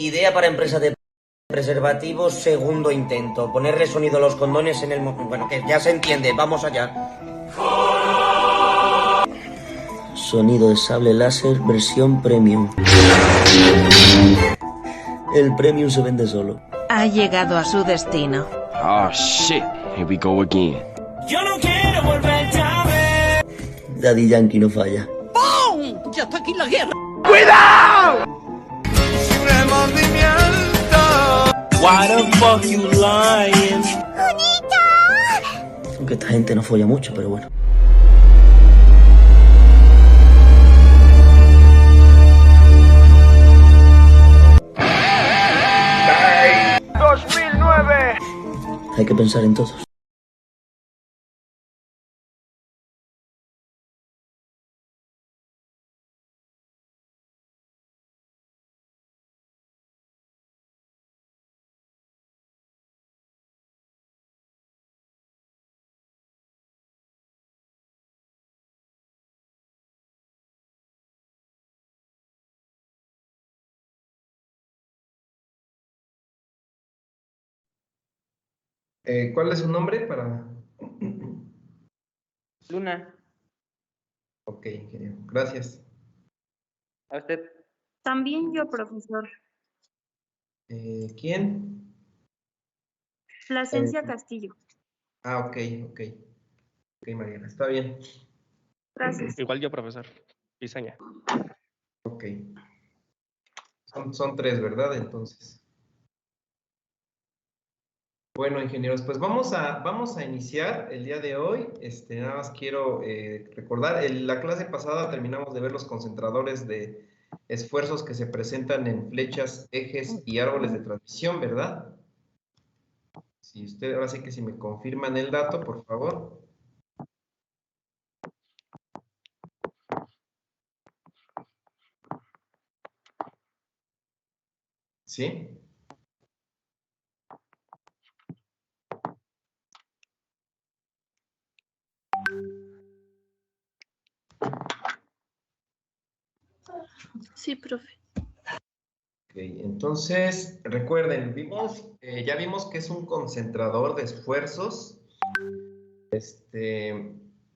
Idea para empresa de preservativos, segundo intento. Ponerle sonido a los condones en el... Bueno, que ya se entiende, vamos allá. Sonido de sable láser, versión premium. El premium se vende solo. Ha llegado a su destino. Oh shit, here we go again. Yo no quiero volver a ver. Daddy Yankee no falla. ¡Pum! ¡Ya está aquí la guerra! Sin remordimiento. Why the fuck you lying? Aunque esta gente no folla mucho, pero bueno. Hay que pensar en todos. ¿Cuál es su nombre para...? Luna, Ok, ingeniero. Gracias. a usted. También yo, profesor. ¿Quién? Plasencia Castillo. Ok. Ok, Mariana. Está bien. Gracias. Igual yo, profesor. Diseña. Ok. Son tres, ¿verdad? Entonces. Bueno, ingenieros, pues vamos a iniciar el día de hoy. Nada más quiero recordar, en la clase pasada terminamos de ver los concentradores de esfuerzos que se presentan en flechas, ejes y árboles de transmisión, ¿verdad? Si usted, ahora sí que si me confirman el dato, por favor. ¿Sí? Sí, profe. Ok, entonces, recuerden, ya vimos que es un concentrador de esfuerzos,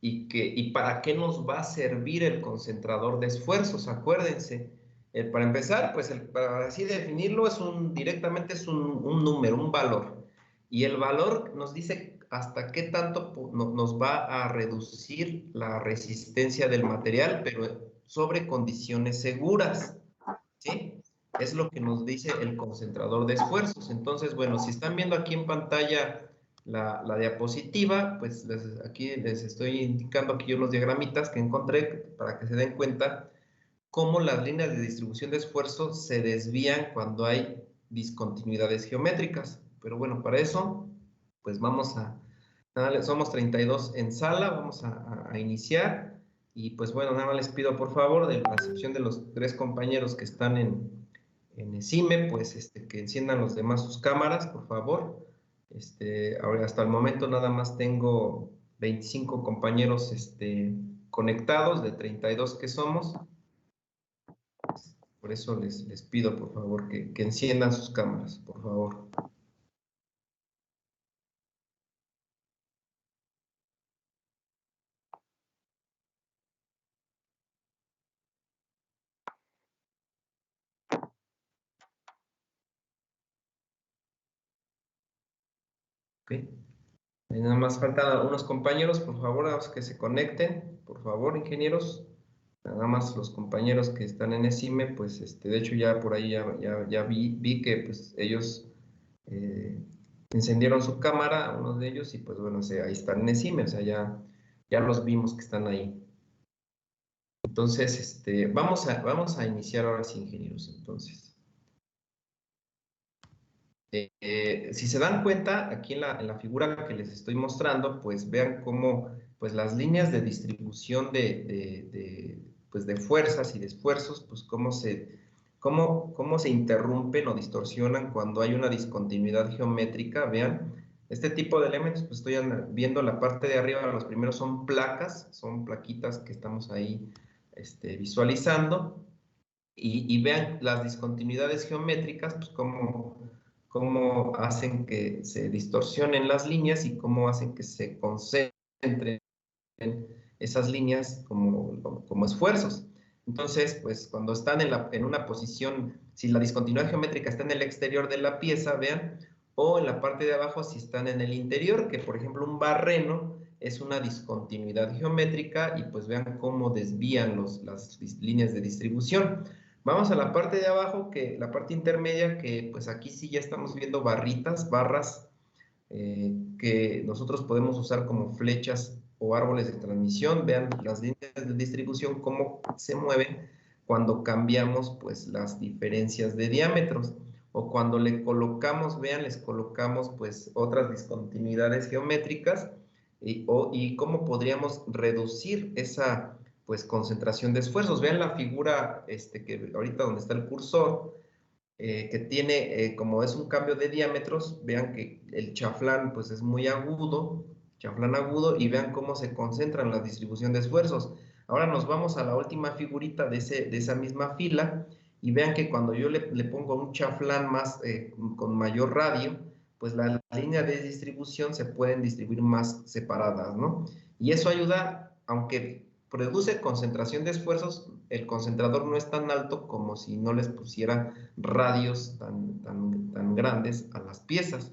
y para qué nos va a servir el concentrador de esfuerzos, acuérdense. Para empezar, pues, para así definirlo, directamente es un número, un valor. Y el valor nos dice hasta qué tanto nos va a reducir la resistencia del material, pero sobre condiciones seguras, ¿sí? Es lo que nos dice el concentrador de esfuerzos. Entonces, bueno, si están viendo aquí en pantalla la diapositiva, pues aquí les estoy indicando aquí unos diagramitas que encontré para que se den cuenta cómo las líneas de distribución de esfuerzo se desvían cuando hay discontinuidades geométricas. Pero bueno, para eso, pues somos 32 en sala, vamos a iniciar. Y pues bueno, nada más les pido por favor, de la excepción de los tres compañeros que están en ESIME, pues que enciendan los demás sus cámaras, por favor. Ahora hasta el momento nada más tengo 25 compañeros conectados, de 32 que somos. Por eso les pido, por favor, que enciendan sus cámaras, por favor. ¿Ok? Nada más faltan algunos compañeros, por favor, a los que se conecten, por favor, ingenieros. Nada más los compañeros que están en ESIME, pues de hecho ya por ahí ya vi que pues ellos encendieron su cámara, uno de ellos, y pues bueno, ahí están en ESIME, o sea, ya los vimos que están ahí. Entonces, vamos a iniciar ahora sí, ingenieros, entonces. Si se dan cuenta, aquí en la figura que les estoy mostrando, pues vean cómo pues, las líneas de distribución pues, de fuerzas y de esfuerzos, pues cómo se interrumpen o distorsionan cuando hay una discontinuidad geométrica. Vean, este tipo de elementos, pues estoy viendo la parte de arriba, los primeros son placas, son plaquitas que estamos ahí visualizando. y vean las discontinuidades geométricas, pues cómo hacen que se distorsionen las líneas y cómo hacen que se concentren esas líneas como esfuerzos. Entonces, pues cuando están en una posición, si la discontinuidad geométrica está en el exterior de la pieza, vean, o en la parte de abajo si están en el interior, que por ejemplo un barreno es una discontinuidad geométrica y pues vean cómo desvían las líneas de distribución. Vamos a la parte de abajo, la parte intermedia, que pues aquí sí ya estamos viendo barras, que nosotros podemos usar como flechas o árboles de transmisión. Vean las líneas de distribución, cómo se mueven cuando cambiamos pues las diferencias de diámetros. O cuando le colocamos, vean, les colocamos pues otras discontinuidades geométricas y cómo podríamos reducir esa pues concentración de esfuerzos. Vean la figura que ahorita donde está el cursor, que tiene, como es un cambio de diámetros, vean que el chaflán pues es muy agudo, chaflán agudo, y vean cómo se concentran la distribución de esfuerzos. Ahora nos vamos a la última figurita de esa misma fila, y vean que cuando yo le pongo un chaflán con mayor radio, pues las líneas de distribución se pueden distribuir más separadas, ¿no? Y eso ayuda, aunque produce concentración de esfuerzos, el concentrador no es tan alto como si no les pusiera radios tan grandes a las piezas.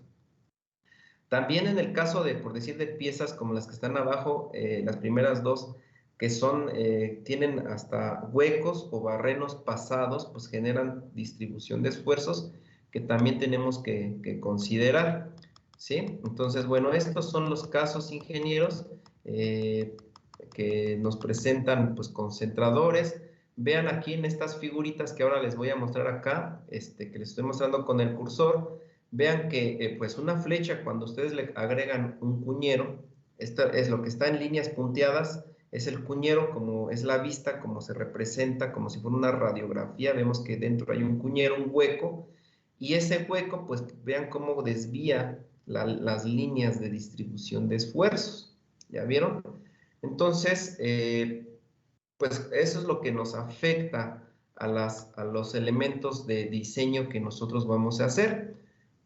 También en el caso por decir, de piezas como las que están abajo, las primeras dos, que tienen hasta huecos o barrenos pasados, pues generan distribución de esfuerzos que también tenemos que considerar, ¿sí? Entonces, bueno, estos son los casos, ingenieros, que nos presentan pues concentradores. Vean aquí en estas figuritas que ahora les voy a mostrar acá, que les estoy mostrando con el cursor. Vean que pues una flecha, cuando ustedes le agregan un cuñero, esto es lo que está en líneas punteadas, es el cuñero, como es la vista, como se representa, como si fuera una radiografía. Vemos que dentro hay un cuñero, un hueco, y ese hueco, pues vean cómo desvía las líneas de distribución de esfuerzos. ¿Ya vieron? Entonces, pues eso es lo que nos afecta a los elementos de diseño que nosotros vamos a hacer.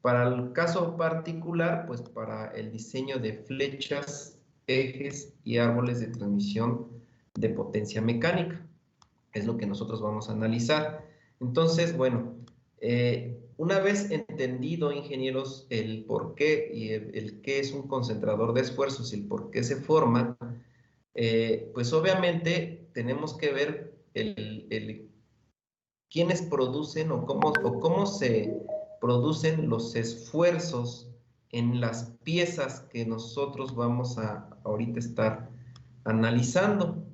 Para el caso particular, pues para el diseño de flechas, ejes y árboles de transmisión de potencia mecánica, es lo que nosotros vamos a analizar. Entonces, bueno, una vez entendido, ingenieros, el por qué y el qué es un concentrador de esfuerzos y el por qué se forma, pues obviamente tenemos que ver quiénes producen o cómo se producen los esfuerzos en las piezas que nosotros vamos a ahorita estar analizando.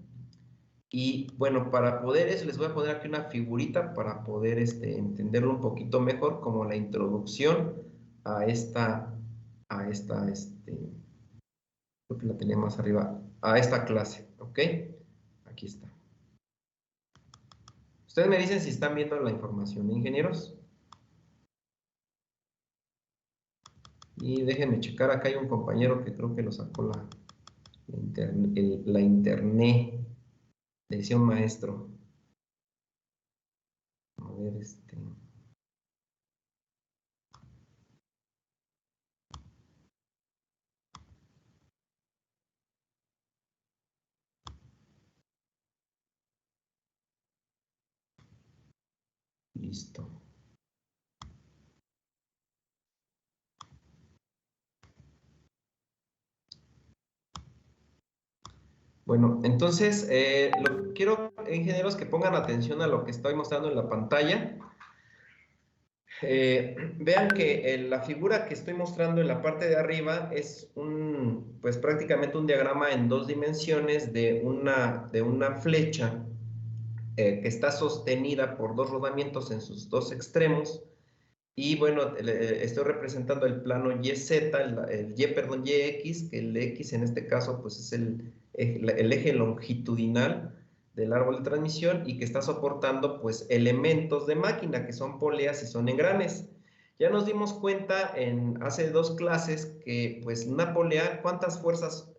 Y bueno, para poder eso, les voy a poner aquí una figurita para poder entenderlo un poquito mejor, como la introducción a esta creo que la tenía más arriba, a esta clase, ¿ok? Aquí está. Ustedes me dicen si están viendo la información, ingenieros. Y déjenme checar, acá hay un compañero que creo que lo sacó la internet. Le decía un maestro. A ver, listo. Bueno, entonces, quiero, ingenieros, que pongan atención a lo que estoy mostrando en la pantalla. Vean que la figura que estoy mostrando en la parte de arriba es pues prácticamente un diagrama en 2 dimensiones de una flecha que está sostenida por 2 rodamientos en sus 2 extremos. Y bueno, estoy representando el plano YZ, YX, que el X en este caso pues es el eje longitudinal del árbol de transmisión, y que está soportando pues elementos de máquina que son poleas y son engranes. Ya nos dimos cuenta hace 2 clases que pues una polea, ¿cuántas fuerzas?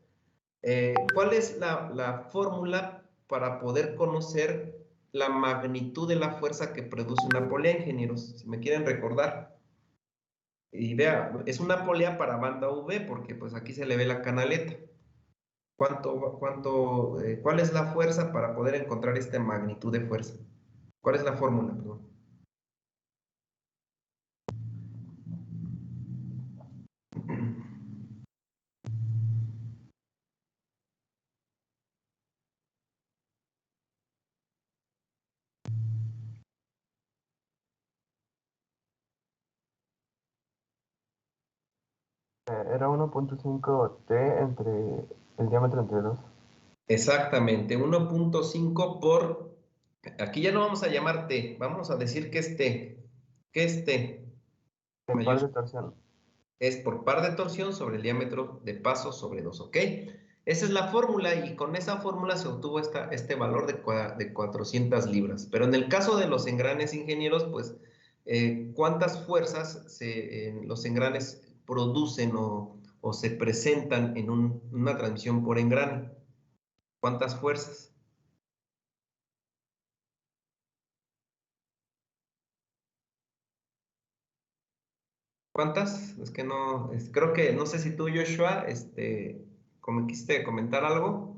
¿Cuál es la fórmula para poder conocer la magnitud de la fuerza que produce una polea, ingenieros, si me quieren recordar. Y vea, es una polea para banda V, porque pues aquí se le ve la canaleta. ¿Cuál es la fuerza para poder encontrar esta magnitud de fuerza? ¿Cuál es la fórmula? Perdón. Era 1.5 T entre el diámetro entre dos. Exactamente, 1.5 por... Aquí ya no vamos a llamar T, vamos a decir que es T. ¿Qué es T? En par de torsión. Es por par de torsión sobre el diámetro de paso sobre 2, ¿ok? Esa es la fórmula y con esa fórmula se obtuvo este valor de 400 libras. Pero en el caso de los engranes, ingenieros, pues, ¿cuántas fuerzas los engranes producen o se presentan en una transmisión por engrane? ¿Cuántas fuerzas? ¿Cuántas? Es que no, creo que, no sé si tú, Joshua, como quisiste comentar algo.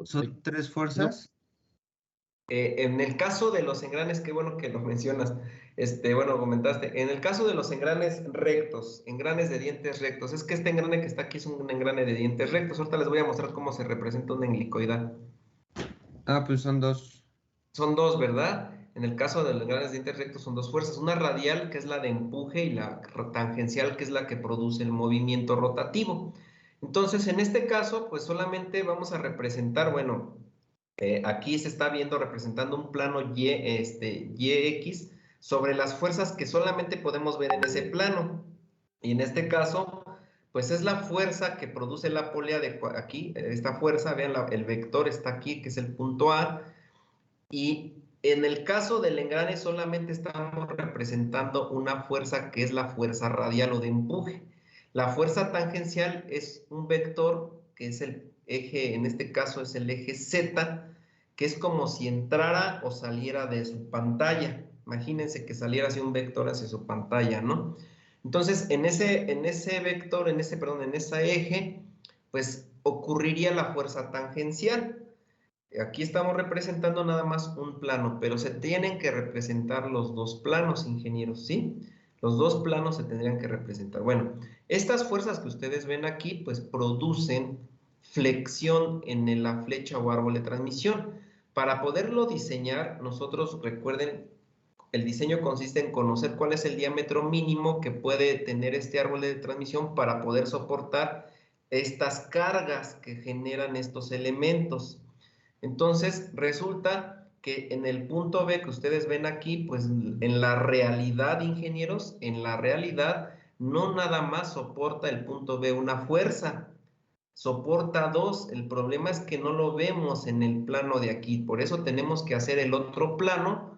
¿Son 3 fuerzas? En el caso de los engranes, qué bueno que lo mencionas, bueno, comentaste, en el caso de los engranes rectos, engranes de dientes rectos, es que este engrane que está aquí es un engrane de dientes rectos. Ahorita les voy a mostrar cómo se representa un helicoidal. Ah, pues son 2. Son 2, ¿verdad? En el caso de los engranes de dientes rectos son 2 fuerzas, una radial que es la de empuje y la tangencial que es la que produce el movimiento rotativo. Entonces, en este caso, pues solamente vamos a representar, bueno, aquí se está viendo representando un plano YX sobre las fuerzas que solamente podemos ver en ese plano. Y en este caso, pues es la fuerza que produce la polea de aquí, esta fuerza, vean, el vector está aquí, que es el punto A, y en el caso del engrane solamente estamos representando una fuerza que es la fuerza radial o de empuje. La fuerza tangencial es un vector que es el eje, en este caso es el eje Z, que es como si entrara o saliera de su pantalla. Imagínense que saliera así un vector hacia su pantalla, ¿no? Entonces, en ese vector, en ese eje, pues ocurriría la fuerza tangencial. Aquí estamos representando nada más un plano, pero se tienen que representar los dos planos, ingenieros, ¿sí? Los dos planos se tendrían que representar. Bueno, estas fuerzas que ustedes ven aquí, pues producen flexión en la flecha o árbol de transmisión. Para poderlo diseñar, nosotros, recuerden, el diseño consiste en conocer cuál es el diámetro mínimo que puede tener este árbol de transmisión para poder soportar estas cargas que generan estos elementos. Entonces, resulta que en el punto B que ustedes ven aquí, pues en la realidad, ingenieros, en la realidad no nada más soporta el punto B una fuerza, soporta 2. El problema es que no lo vemos en el plano de aquí, por eso tenemos que hacer el otro plano,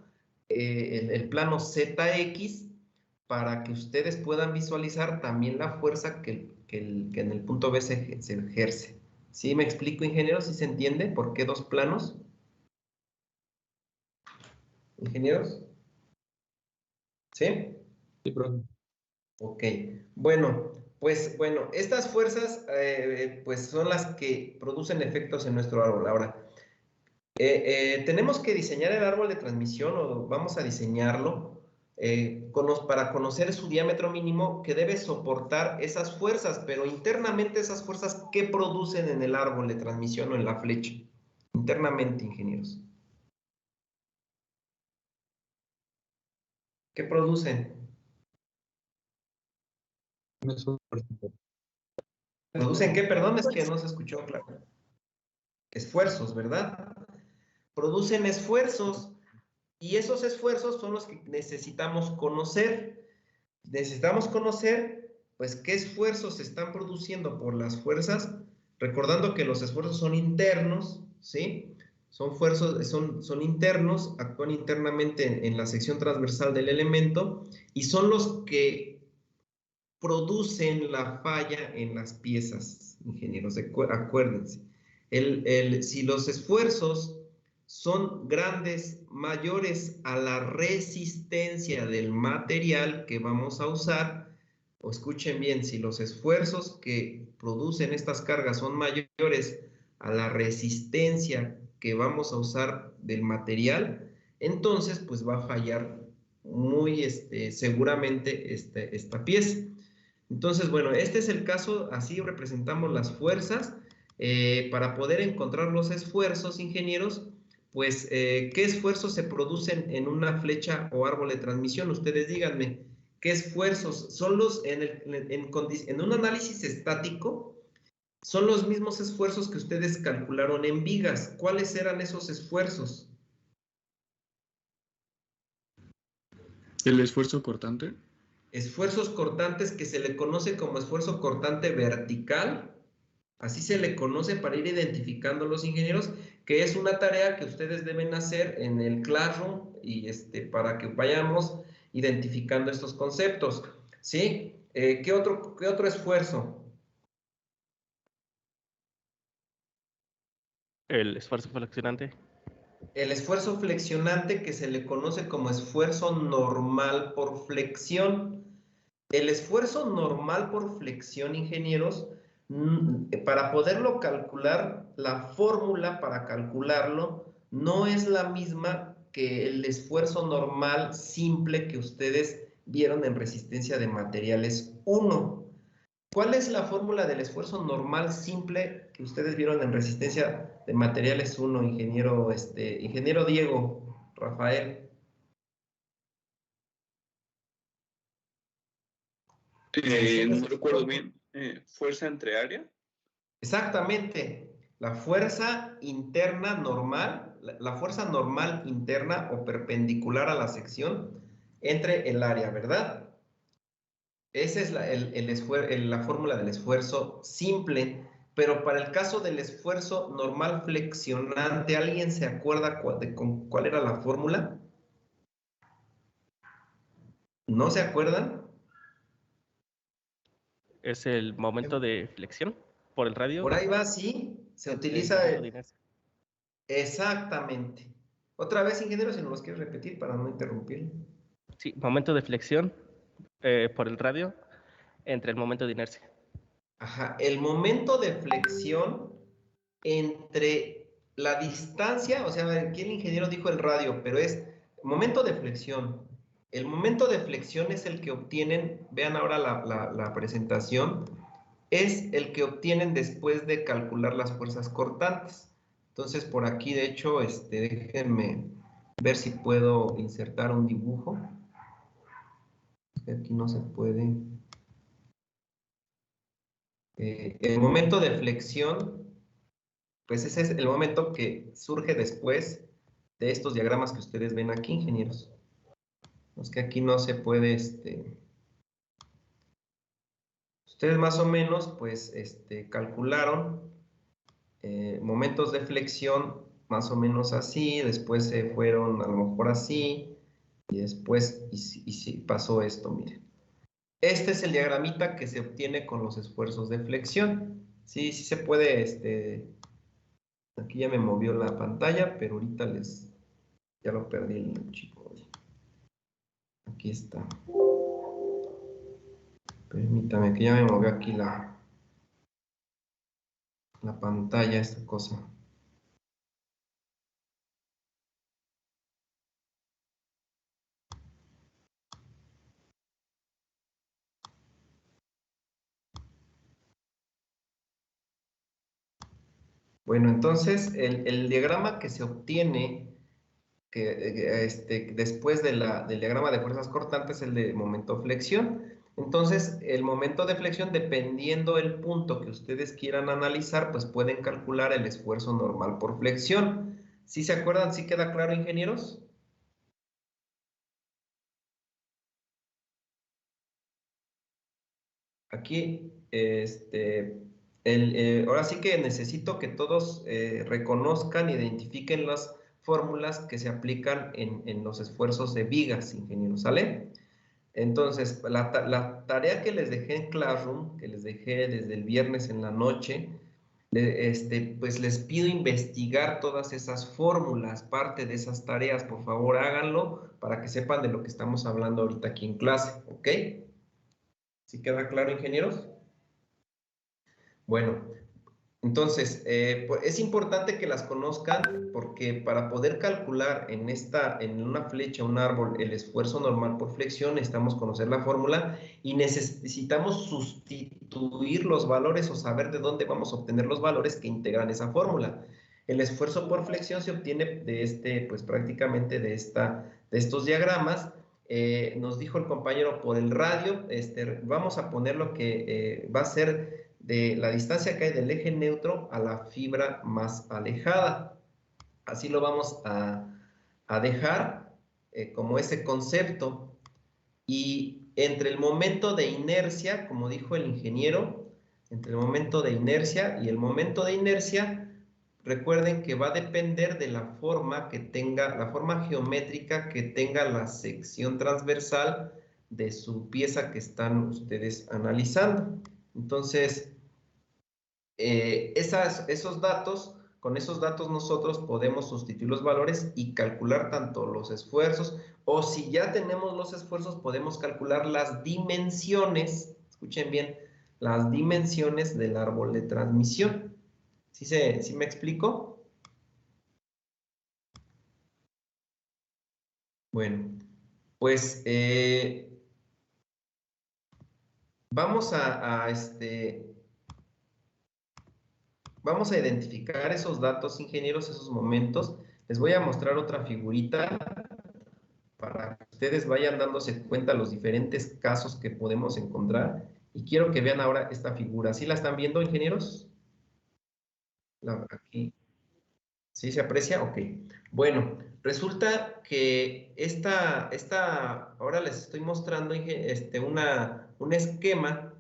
el plano ZX, para que ustedes puedan visualizar también la fuerza que en el punto B se ejerce. ¿Sí me explico, ingeniero? ¿Sí se entiende por qué 2 planos? ¿Ingenieros? ¿Sí? Sí, profe. Ok. Bueno, pues bueno, estas fuerzas pues son las que producen efectos en nuestro árbol. Ahora, tenemos que diseñar el árbol de transmisión o vamos a diseñarlo para conocer su diámetro mínimo que debe soportar esas fuerzas, pero internamente esas fuerzas, ¿qué producen en el árbol de transmisión o en la flecha? Internamente, ingenieros. ¿Qué producen? ¿Producen qué? Perdón, es que no se escuchó claro. Esfuerzos, ¿verdad? Producen esfuerzos. Y esos esfuerzos son los que necesitamos conocer. Necesitamos conocer, pues, qué esfuerzos se están produciendo por las fuerzas, recordando que los esfuerzos son internos, ¿sí? Son internos, actúan internamente en la sección transversal del elemento y son los que producen la falla en las piezas, ingenieros, acuérdense. Si los esfuerzos son grandes, mayores a la resistencia del material que vamos a usar, o escuchen bien, si los esfuerzos que producen estas cargas son mayores a la resistencia que vamos a usar del material, entonces pues va a fallar muy seguramente esta pieza. Entonces, bueno, este es el caso, así representamos las fuerzas. Para poder encontrar los esfuerzos, ingenieros, pues, ¿qué esfuerzos se producen en una flecha o árbol de transmisión? Ustedes díganme, ¿qué esfuerzos son los, en un análisis estático, son los mismos esfuerzos que ustedes calcularon en vigas? ¿Cuáles eran esos esfuerzos? ¿El esfuerzo cortante? Esfuerzos cortantes, que se le conoce como esfuerzo cortante vertical. Así se le conoce para ir identificando los ingenieros, que es una tarea que ustedes deben hacer en el Classroom y para que vayamos identificando estos conceptos, ¿sí? ¿Qué otro esfuerzo? El esfuerzo flexionante. El esfuerzo flexionante, que se le conoce como esfuerzo normal por flexión. El esfuerzo normal por flexión, ingenieros, para poderlo calcular, la fórmula para calcularlo no es la misma que el esfuerzo normal simple que ustedes vieron en resistencia de materiales 1. ¿Cuál es la fórmula del esfuerzo normal simple que ustedes vieron en resistencia de materiales 1, ingeniero, ingeniero Diego, Rafael? No recuerdo bien. ¿Fuerza entre área? Exactamente. La fuerza interna normal, la fuerza normal interna o perpendicular a la sección entre el área, ¿verdad? Esa es la fórmula del esfuerzo simple, pero para el caso del esfuerzo normal flexionante, ¿alguien se acuerda cuál era la fórmula? ¿No se acuerdan? Es el momento de flexión por el radio. Por ahí va, sí. Se utiliza... Exactamente. Otra vez, ingeniero, si nos los quieres repetir para no interrumpir. Sí, momento de flexión por el radio entre el momento de inercia. Ajá, el momento de flexión entre la distancia, o sea, aquí el ingeniero dijo el radio, pero es momento de flexión. El momento de flexión es el que obtienen, vean ahora la presentación, es el que obtienen después de calcular las fuerzas cortantes. Entonces, por aquí, de hecho, déjenme ver si puedo insertar un dibujo. Aquí no se puede. El momento de flexión, pues ese es el momento que surge después de estos diagramas que ustedes ven aquí, ingenieros. Es que aquí no se puede, ustedes más o menos, pues, calcularon momentos de flexión más o menos así, después se fueron a lo mejor así, y después, y sí, pasó esto, miren. Este es el diagramita que se obtiene con los esfuerzos de flexión. Sí, sí se puede, aquí ya me movió la pantalla, pero ahorita ya lo perdí el chico. Aquí está. Permítame, que ya me movió aquí la pantalla, esta cosa. Bueno, entonces el diagrama que se obtiene después del diagrama de fuerzas cortantes es el de momento flexión. Entonces, el momento de flexión, dependiendo del punto que ustedes quieran analizar, pues pueden calcular el esfuerzo normal por flexión. ¿Sí se acuerdan? ¿Sí queda claro, ingenieros? Aquí, ahora sí que necesito que todos reconozcan, identifiquen las fórmulas que se aplican en los esfuerzos de vigas, ingenieros, ¿sale? Entonces, la tarea que les dejé en Classroom, que les dejé desde el viernes en la noche, pues les pido investigar todas esas fórmulas, parte de esas tareas, por favor háganlo para que sepan de lo que estamos hablando ahorita aquí en clase, ¿ok? ¿Sí queda claro, ingenieros? Bueno, entonces, pues es importante que las conozcan porque para poder calcular en una flecha, un árbol, el esfuerzo normal por flexión, necesitamos conocer la fórmula y necesitamos sustituir los valores o saber de dónde vamos a obtener los valores que integran esa fórmula. El esfuerzo por flexión se obtiene de pues prácticamente de estos diagramas. Nos dijo el compañero por el radio, vamos a poner lo que va a ser de la distancia que hay del eje neutro a la fibra más alejada. Así lo vamos a dejar como ese concepto. Y entre el momento de inercia, como dijo el ingeniero, entre el momento de inercia y el momento de inercia, recuerden que va a depender de la forma que tenga, la forma geométrica que tenga la sección transversal de su pieza que están ustedes analizando. Entonces, esos datos, con esos datos nosotros podemos sustituir los valores y calcular tanto los esfuerzos, o si ya tenemos los esfuerzos, podemos calcular las dimensiones, escuchen bien, las dimensiones del árbol de transmisión. ¿Sí me explico? Bueno, pues vamos vamos a identificar esos datos, ingenieros, esos momentos. Les voy a mostrar otra figurita para que ustedes vayan dándose cuenta de los diferentes casos que podemos encontrar. Y quiero que vean ahora esta figura. ¿Sí la están viendo, ingenieros? Aquí. ¿Sí se aprecia? Ok. Bueno, resulta que ahora les estoy mostrando un esquema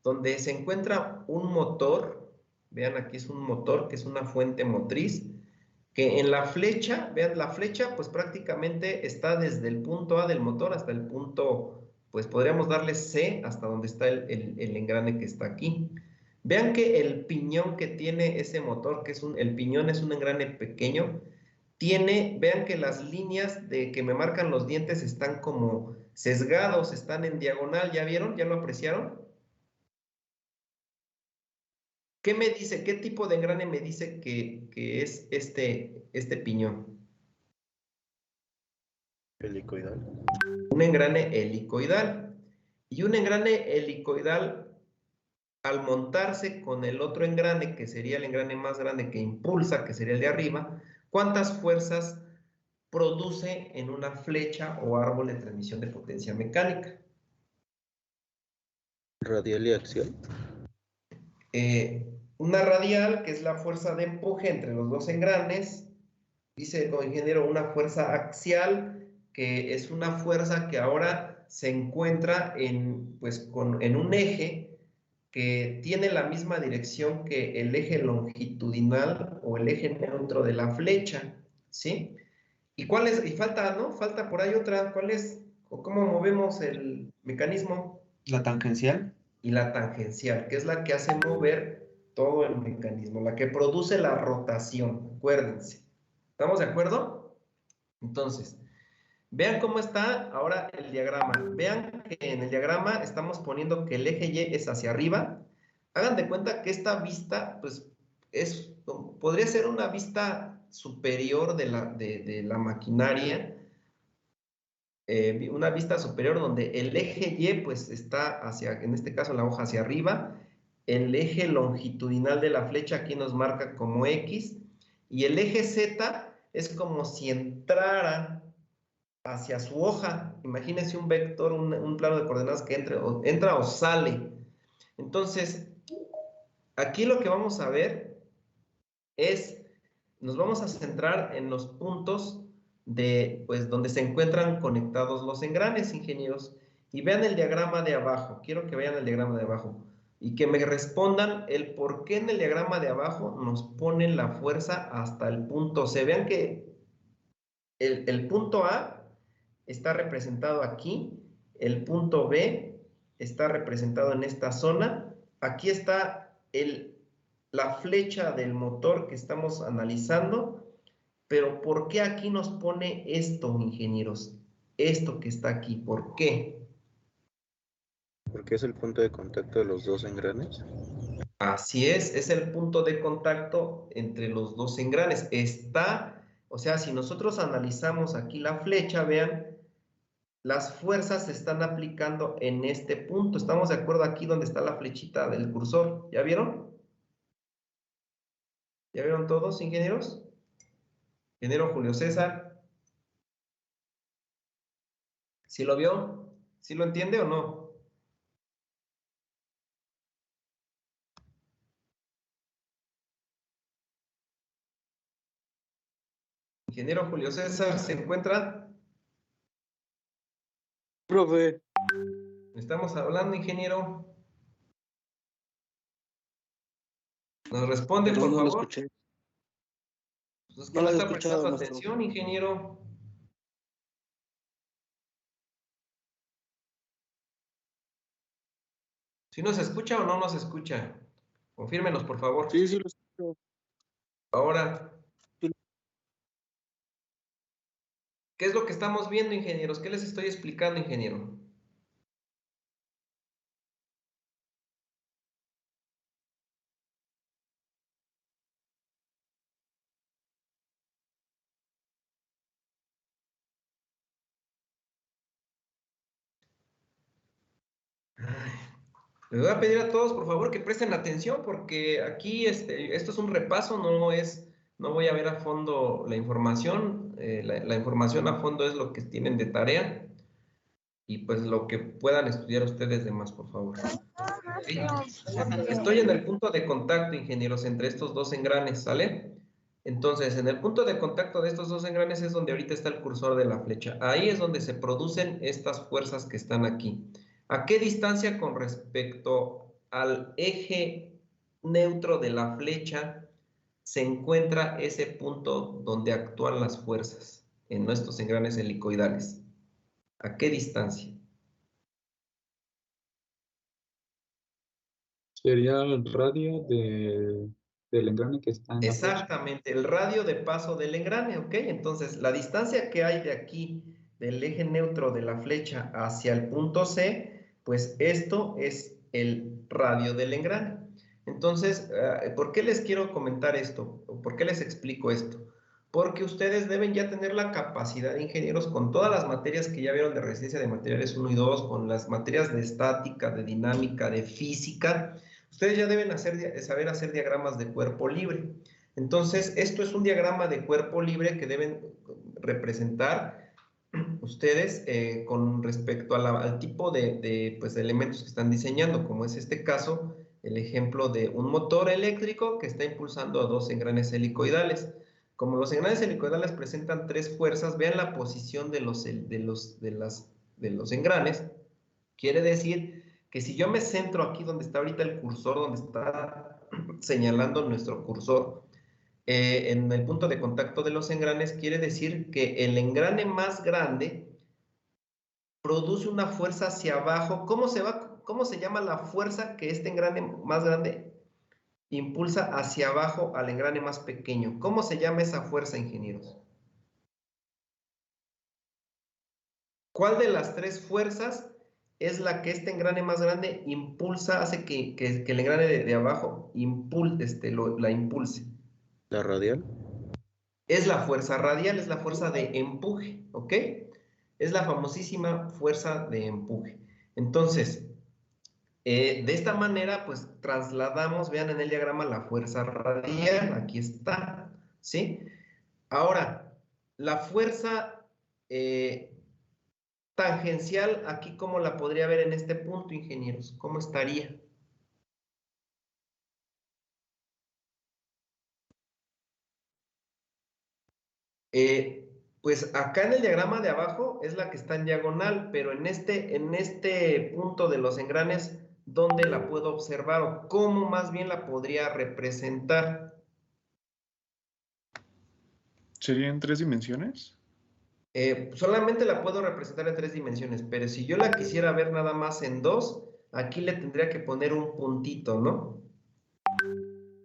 donde se encuentra un motor. Vean, aquí es un motor que es una fuente motriz, que en la flecha, vean, la flecha pues prácticamente está desde el punto A del motor hasta el punto, pues podríamos darle C hasta donde está el engrane que está aquí. Vean que el piñón que tiene ese motor, el piñón es un engrane pequeño, vean que las líneas que me marcan los dientes están como sesgados, están en diagonal, ¿ya vieron? ¿Ya lo apreciaron? ¿Qué me dice? ¿Qué tipo de engrane me dice que es este piñón? Helicoidal. Un engrane helicoidal. Y un engrane helicoidal, al montarse con el otro engrane, que sería el engrane más grande que impulsa, que sería el de arriba, ¿cuántas fuerzas produce en una flecha o árbol de transmisión de potencia mecánica? Radial y axial. Una radial, que es la fuerza de empuje entre los dos engranes, dice como ingeniero una fuerza axial, que es una fuerza que ahora se encuentra en un eje que tiene la misma dirección que el eje longitudinal o el eje neutro de la flecha, ¿sí? ¿Y cuál es? Y falta, ¿no? Falta por ahí otra. ¿Cuál es? ¿O cómo movemos el mecanismo? La tangencial. Y la tangencial, que es la que hace mover todo el mecanismo, la que produce la rotación, acuérdense. ¿Estamos de acuerdo? Entonces, vean cómo está ahora el diagrama. Vean que en el diagrama estamos poniendo que el eje Y es hacia arriba. Hagan de cuenta que esta vista, pues, podría ser una vista superior de la maquinaria. Una vista superior donde el eje Y, pues, está en este caso, la hoja hacia arriba. El eje longitudinal de la flecha aquí nos marca como X. Y el eje Z es como si entrara hacia su hoja. Imagínense un vector, un plano de coordenadas que entra o sale. Entonces, aquí lo que vamos a ver nos vamos a centrar en los puntos donde se encuentran conectados los engranes, ingenieros. Y vean el diagrama de abajo. Quiero que vean el diagrama de abajo. Y que me respondan el por qué en el diagrama de abajo nos ponen la fuerza hasta el punto C. Vean que el punto A está representado aquí, el punto B está representado en esta zona, aquí está la flecha del motor que estamos analizando, pero ¿por qué aquí nos pone esto, ingenieros? Esto que está aquí, ¿por qué? Porque es el punto de contacto de los dos engranes. Así es el punto de contacto entre los dos engranes. O sea, si nosotros analizamos aquí la flecha, vean, las fuerzas se están aplicando en este punto. ¿Estamos de acuerdo aquí donde está la flechita del cursor? ¿Ya vieron? ¿Ya vieron todos, ingenieros? Ingeniero Julio César. ¿Sí lo vio? ¿Sí lo entiende o no? Ingeniero Julio César, ¿se encuentra? Profe. Estamos hablando, ingeniero. ¿Nos responde, por No lo favor? escuché. Pues es que No no lo he está escuchado, prestando maestro. atención, ingeniero. ¿Sí nos escucha o no nos escucha? Confírmenos, por favor. Sí, sí lo escucho. Ahora, Sí. ¿qué es lo que estamos viendo, ingenieros? ¿Qué les estoy explicando, ingeniero? Les voy a pedir a todos, por favor, que presten atención porque aquí esto es un repaso, no voy a ver a fondo la información. La información a fondo es lo que tienen de tarea y pues lo que puedan estudiar ustedes demás, por favor. ¿Sí? Estoy en el punto de contacto, ingenieros, entre estos dos engranes, ¿sale? Entonces, en el punto de contacto de estos dos engranes es donde ahorita está el cursor de la flecha. Ahí es donde se producen estas fuerzas que están aquí. ¿A qué distancia con respecto al eje neutro de la flecha se encuentra ese punto donde actúan las fuerzas en nuestros engranes helicoidales? ¿A qué distancia? Sería el radio del engrane que está en la flecha. Exactamente, el radio de paso del engrane, ¿ok? Entonces, la distancia que hay de aquí, del eje neutro de la flecha hacia el punto C, pues esto es el radio del engrane. Entonces, ¿por qué les quiero comentar esto? ¿Por qué les explico esto? Porque ustedes deben ya tener la capacidad de ingenieros con todas las materias que ya vieron de resistencia de materiales 1 y 2, con las materias de estática, de dinámica, de física. Ustedes ya deben saber hacer diagramas de cuerpo libre. Entonces, esto es un diagrama de cuerpo libre que deben representar ustedes con respecto al tipo de elementos que están diseñando, como es este caso, el ejemplo de un motor eléctrico que está impulsando a dos engranes helicoidales. Como los engranes helicoidales presentan tres fuerzas, vean la posición de los engranes. Quiere decir que si yo me centro aquí donde está ahorita el cursor, donde está señalando nuestro cursor, en el punto de contacto de los engranes, quiere decir que el engrane más grande produce una fuerza hacia abajo. ¿Cómo se llama la fuerza que este engrane más grande impulsa hacia abajo al engrane más pequeño? ¿Cómo se llama esa fuerza, ingenieros? ¿Cuál de las tres fuerzas es la que este engrane más grande impulsa, hace que el engrane de abajo la impulse? ¿La radial? Es la fuerza radial, es la fuerza de empuje, ¿ok? Es la famosísima fuerza de empuje. Entonces, de esta manera, pues trasladamos, vean en el diagrama, la fuerza radial, aquí está, ¿sí? Ahora, la fuerza tangencial, aquí, ¿cómo la podría ver en este punto, ingenieros? ¿Cómo estaría? Pues acá en el diagrama de abajo es la que está en diagonal, pero en este punto de los engranes, ¿dónde la puedo observar o cómo más bien la podría representar? ¿Sería en 3 dimensiones? Solamente la puedo representar en 3 dimensiones, pero si yo la quisiera ver nada más en 2, aquí le tendría que poner un puntito, ¿no?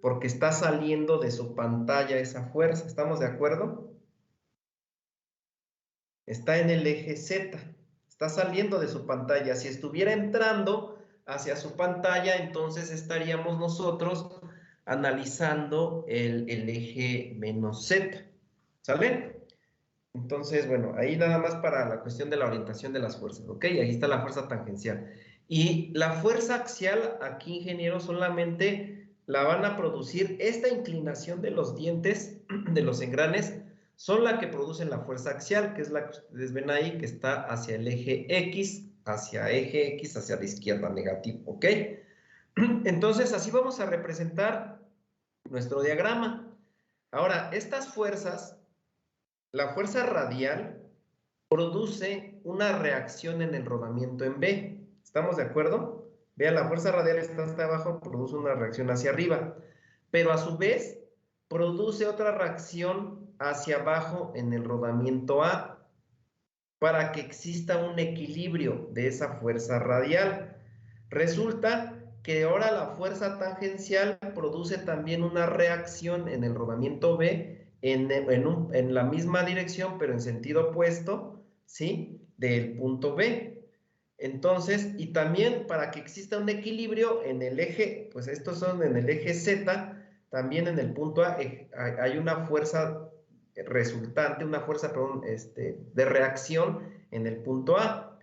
Porque está saliendo de su pantalla esa fuerza. ¿Estamos de acuerdo? Está en el eje Z. Está saliendo de su pantalla. Si estuviera entrando hacia su pantalla, entonces estaríamos nosotros analizando el eje menos Z. ¿Sale? Entonces, bueno, ahí nada más para la cuestión de la orientación de las fuerzas, ¿ok? Ahí está la fuerza tangencial. Y la fuerza axial, aquí, ingenieros, solamente la van a producir esta inclinación de los dientes, de los engranes, son la que producen la fuerza axial, que es la que ustedes ven ahí, que está hacia el eje X, hacia la izquierda, negativo, ¿ok? Entonces, así vamos a representar nuestro diagrama. Ahora, estas fuerzas, la fuerza radial produce una reacción en el rodamiento en B. ¿Estamos de acuerdo? Vean, la fuerza radial está hasta abajo, produce una reacción hacia arriba, pero a su vez produce otra reacción hacia abajo en el rodamiento A para que exista un equilibrio de esa fuerza radial. Resulta que ahora la fuerza tangencial produce también una reacción en el rodamiento B en la misma dirección, pero en sentido opuesto, ¿sí? Del punto B. Entonces, y también para que exista un equilibrio en el eje, pues estos son en el eje Z, también en el punto A hay una fuerza resultante, una fuerza, perdón, de reacción en el punto A.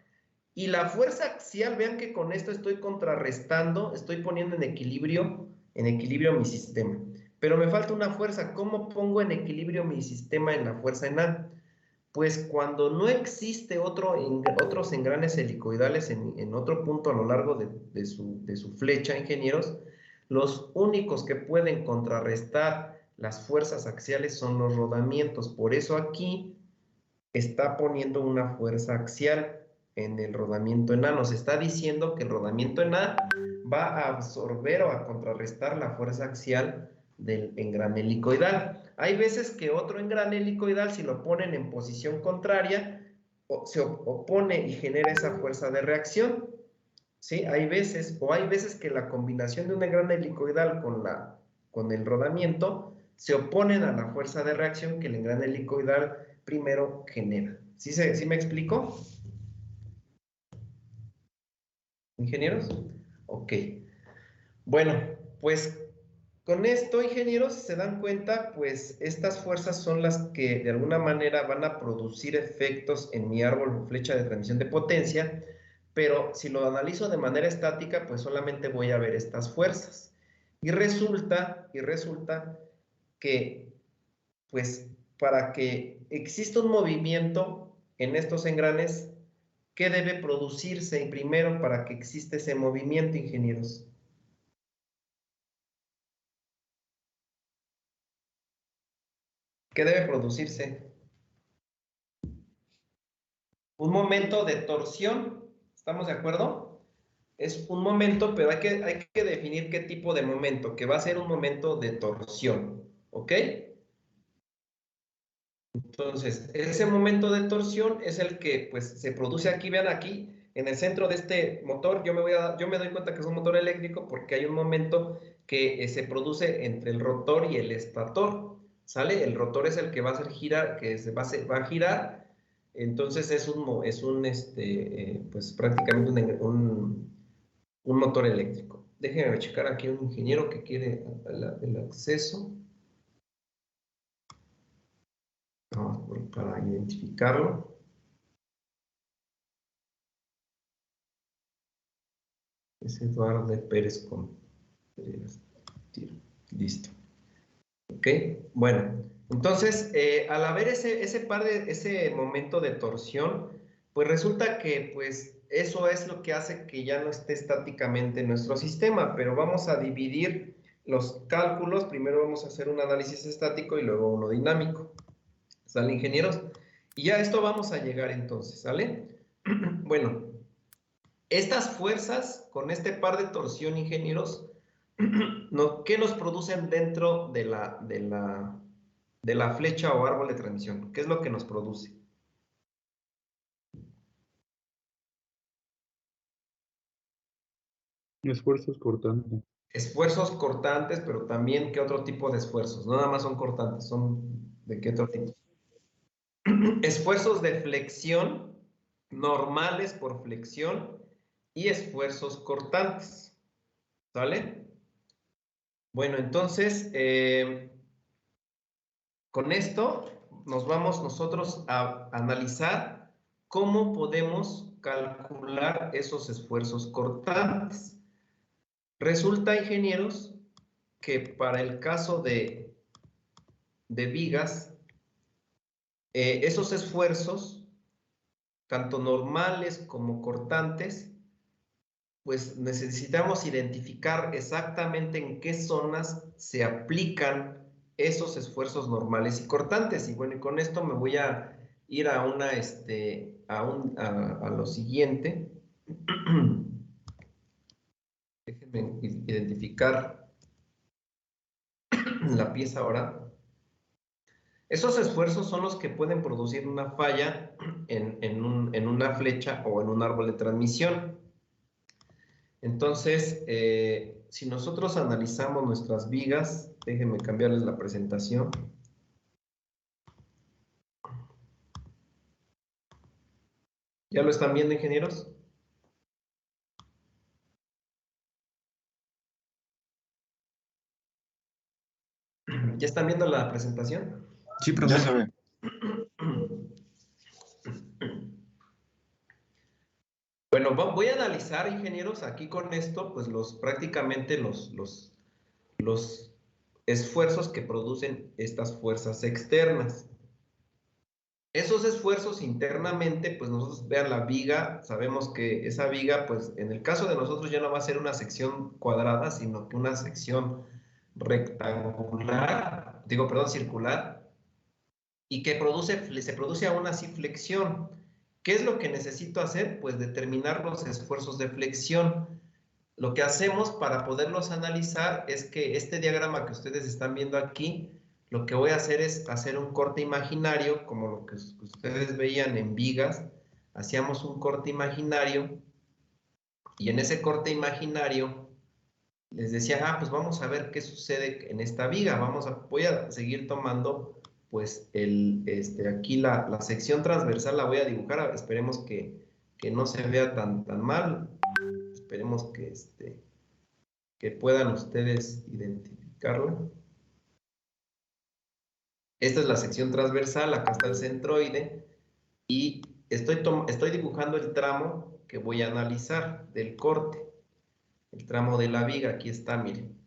Y la fuerza axial, vean que con esto estoy contrarrestando, estoy poniendo en equilibrio mi sistema. Pero me falta una fuerza. ¿Cómo pongo en equilibrio mi sistema en la fuerza en A? Pues cuando no existe otros engranes helicoidales en otro punto a lo largo de su flecha, ingenieros, los únicos que pueden contrarrestar las fuerzas axiales son los rodamientos. Por eso aquí está poniendo una fuerza axial en el rodamiento en A. Nos está diciendo que el rodamiento en A va a absorber o a contrarrestar la fuerza axial del engrane helicoidal. Hay veces que otro engrane helicoidal, si lo ponen en posición contraria, se opone y genera esa fuerza de reacción. ¿Sí? Hay veces que la combinación de un engrane helicoidal con el rodamiento se oponen a la fuerza de reacción que el engrane helicoidal primero genera. ¿Sí me explico? ¿Ingenieros? Ok. Bueno, pues con esto, ingenieros, si se dan cuenta, pues estas fuerzas son las que de alguna manera van a producir efectos en mi árbol o flecha de transmisión de potencia, pero si lo analizo de manera estática, pues solamente voy a ver estas fuerzas. Y resulta que, pues, para que exista un movimiento en estos engranes, ¿qué debe producirse primero para que exista ese movimiento, ingenieros? ¿Qué debe producirse? Un momento de torsión, ¿estamos de acuerdo? Es un momento, pero hay que definir qué tipo de momento, que va a ser un momento de torsión, ¿ok? Entonces, ese momento de torsión es el que pues se produce aquí, vean aquí, en el centro de este motor, yo me doy cuenta que es un motor eléctrico porque hay un momento que se produce entre el rotor y el estator, ¿sale? El rotor es el que va a hacer girar, va a girar, entonces es pues prácticamente un motor eléctrico. Déjenme checar aquí un ingeniero que quiere el acceso. Para identificarlo. Es Eduardo Pérez Contreras. Listo. Ok, bueno. Entonces, al haber ese momento de torsión, pues resulta que pues eso es lo que hace que ya no esté estáticamente en nuestro sistema, pero vamos a dividir los cálculos. Primero vamos a hacer un análisis estático y luego uno dinámico. ¿Sale, ingenieros? Y ya a esto vamos a llegar entonces, ¿sale? Bueno, estas fuerzas, con este par de torsión, ingenieros, ¿qué nos producen dentro de la flecha o árbol de transmisión? ¿Qué es lo que nos produce? Esfuerzos cortantes. Esfuerzos cortantes, pero también ¿qué otro tipo de esfuerzos? No nada más son cortantes, son ¿de qué otro tipo? Esfuerzos de flexión, normales por flexión y esfuerzos cortantes. ¿Sale? Bueno, entonces, con esto nos vamos nosotros a analizar cómo podemos calcular esos esfuerzos cortantes. Resulta, ingenieros, que para el caso de vigas, esos esfuerzos, tanto normales como cortantes, pues necesitamos identificar exactamente en qué zonas se aplican esos esfuerzos normales y cortantes. Y bueno, y con esto me voy a ir a una, a lo siguiente. Déjenme identificar la pieza ahora. Esos esfuerzos son los que pueden producir una falla en una flecha o en un árbol de transmisión. Entonces, si nosotros analizamos nuestras vigas, déjenme cambiarles la presentación. ¿Ya lo están viendo, ingenieros? ¿Ya están viendo la presentación? Sí, profesor. Bueno, voy a analizar, ingenieros, aquí con esto, pues prácticamente los esfuerzos que producen estas fuerzas externas. Esos esfuerzos internamente, pues nosotros vean la viga, sabemos que esa viga, pues en el caso de nosotros ya no va a ser una sección cuadrada, sino que una sección rectangular, circular, y que se produce aún así flexión. ¿Qué es lo que necesito hacer? Pues determinar los esfuerzos de flexión. Lo que hacemos para poderlos analizar es que este diagrama que ustedes están viendo aquí, lo que voy a hacer es hacer un corte imaginario, como lo que ustedes veían en vigas. Hacíamos un corte imaginario y en ese corte imaginario les decía, pues vamos a ver qué sucede en esta viga. Voy a seguir tomando, pues, aquí la sección transversal la voy a dibujar. Esperemos que no se vea tan mal. Esperemos que puedan ustedes identificarla. Esta es la sección transversal, acá está el centroide, y estoy dibujando el tramo que voy a analizar del corte. El tramo de la viga, aquí está, miren.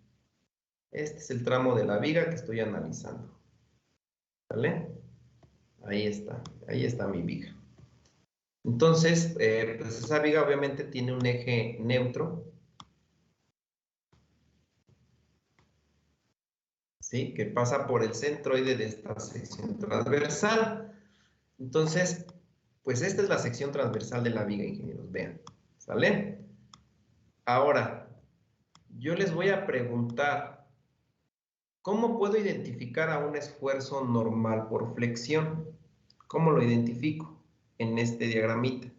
Este es el tramo de la viga que estoy analizando. ¿Vale? Ahí está mi viga. Entonces, pues esa viga obviamente tiene un eje neutro, ¿sí? Que pasa por el centroide de esta sección transversal. Entonces, pues esta es la sección transversal de la viga, ingenieros, vean, ¿sale? Ahora, yo les voy a preguntar, ¿cómo puedo identificar a un esfuerzo normal por flexión? ¿Cómo lo identifico en este diagramita?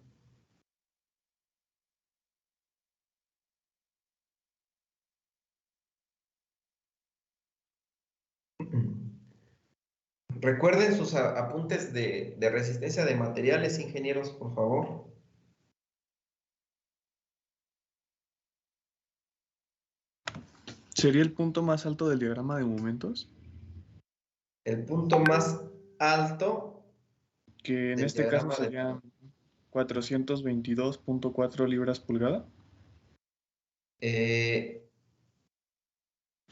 Recuerden sus apuntes de resistencia de materiales, ingenieros, por favor. ¿Sería el punto más alto del diagrama de momentos? El punto más alto. Que en este caso serían 422.4 libras pulgada.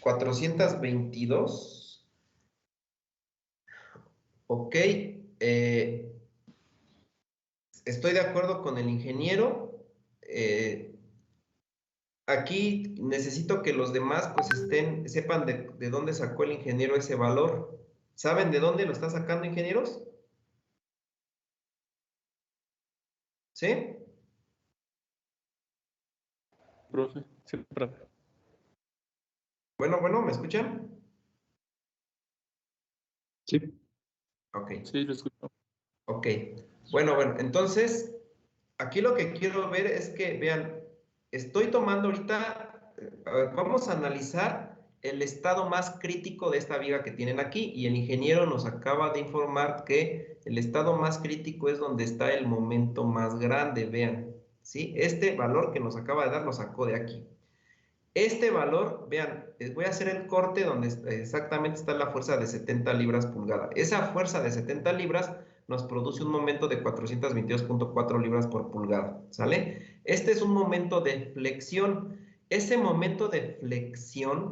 422. Ok. Estoy de acuerdo con el ingeniero. Aquí necesito que los demás pues sepan de dónde sacó el ingeniero ese valor. ¿Saben de dónde lo está sacando, ingenieros? ¿Sí? Profe, sí, profe. Bueno, ¿me escuchan? Sí. Ok. Sí, lo escucho. Ok. Bueno, entonces, aquí lo que quiero ver es que, vean, estoy tomando ahorita, a ver, vamos a analizar el estado más crítico de esta viga que tienen aquí, y el ingeniero nos acaba de informar que el estado más crítico es donde está el momento más grande, vean, ¿sí? Este valor que nos acaba de dar lo sacó de aquí. Este valor, vean, voy a hacer el corte donde exactamente está la fuerza de 70 libras pulgada. Esa fuerza de 70 libras nos produce un momento de 422.4 libras por pulgada, ¿sale? Este es un momento de flexión. Ese momento de flexión,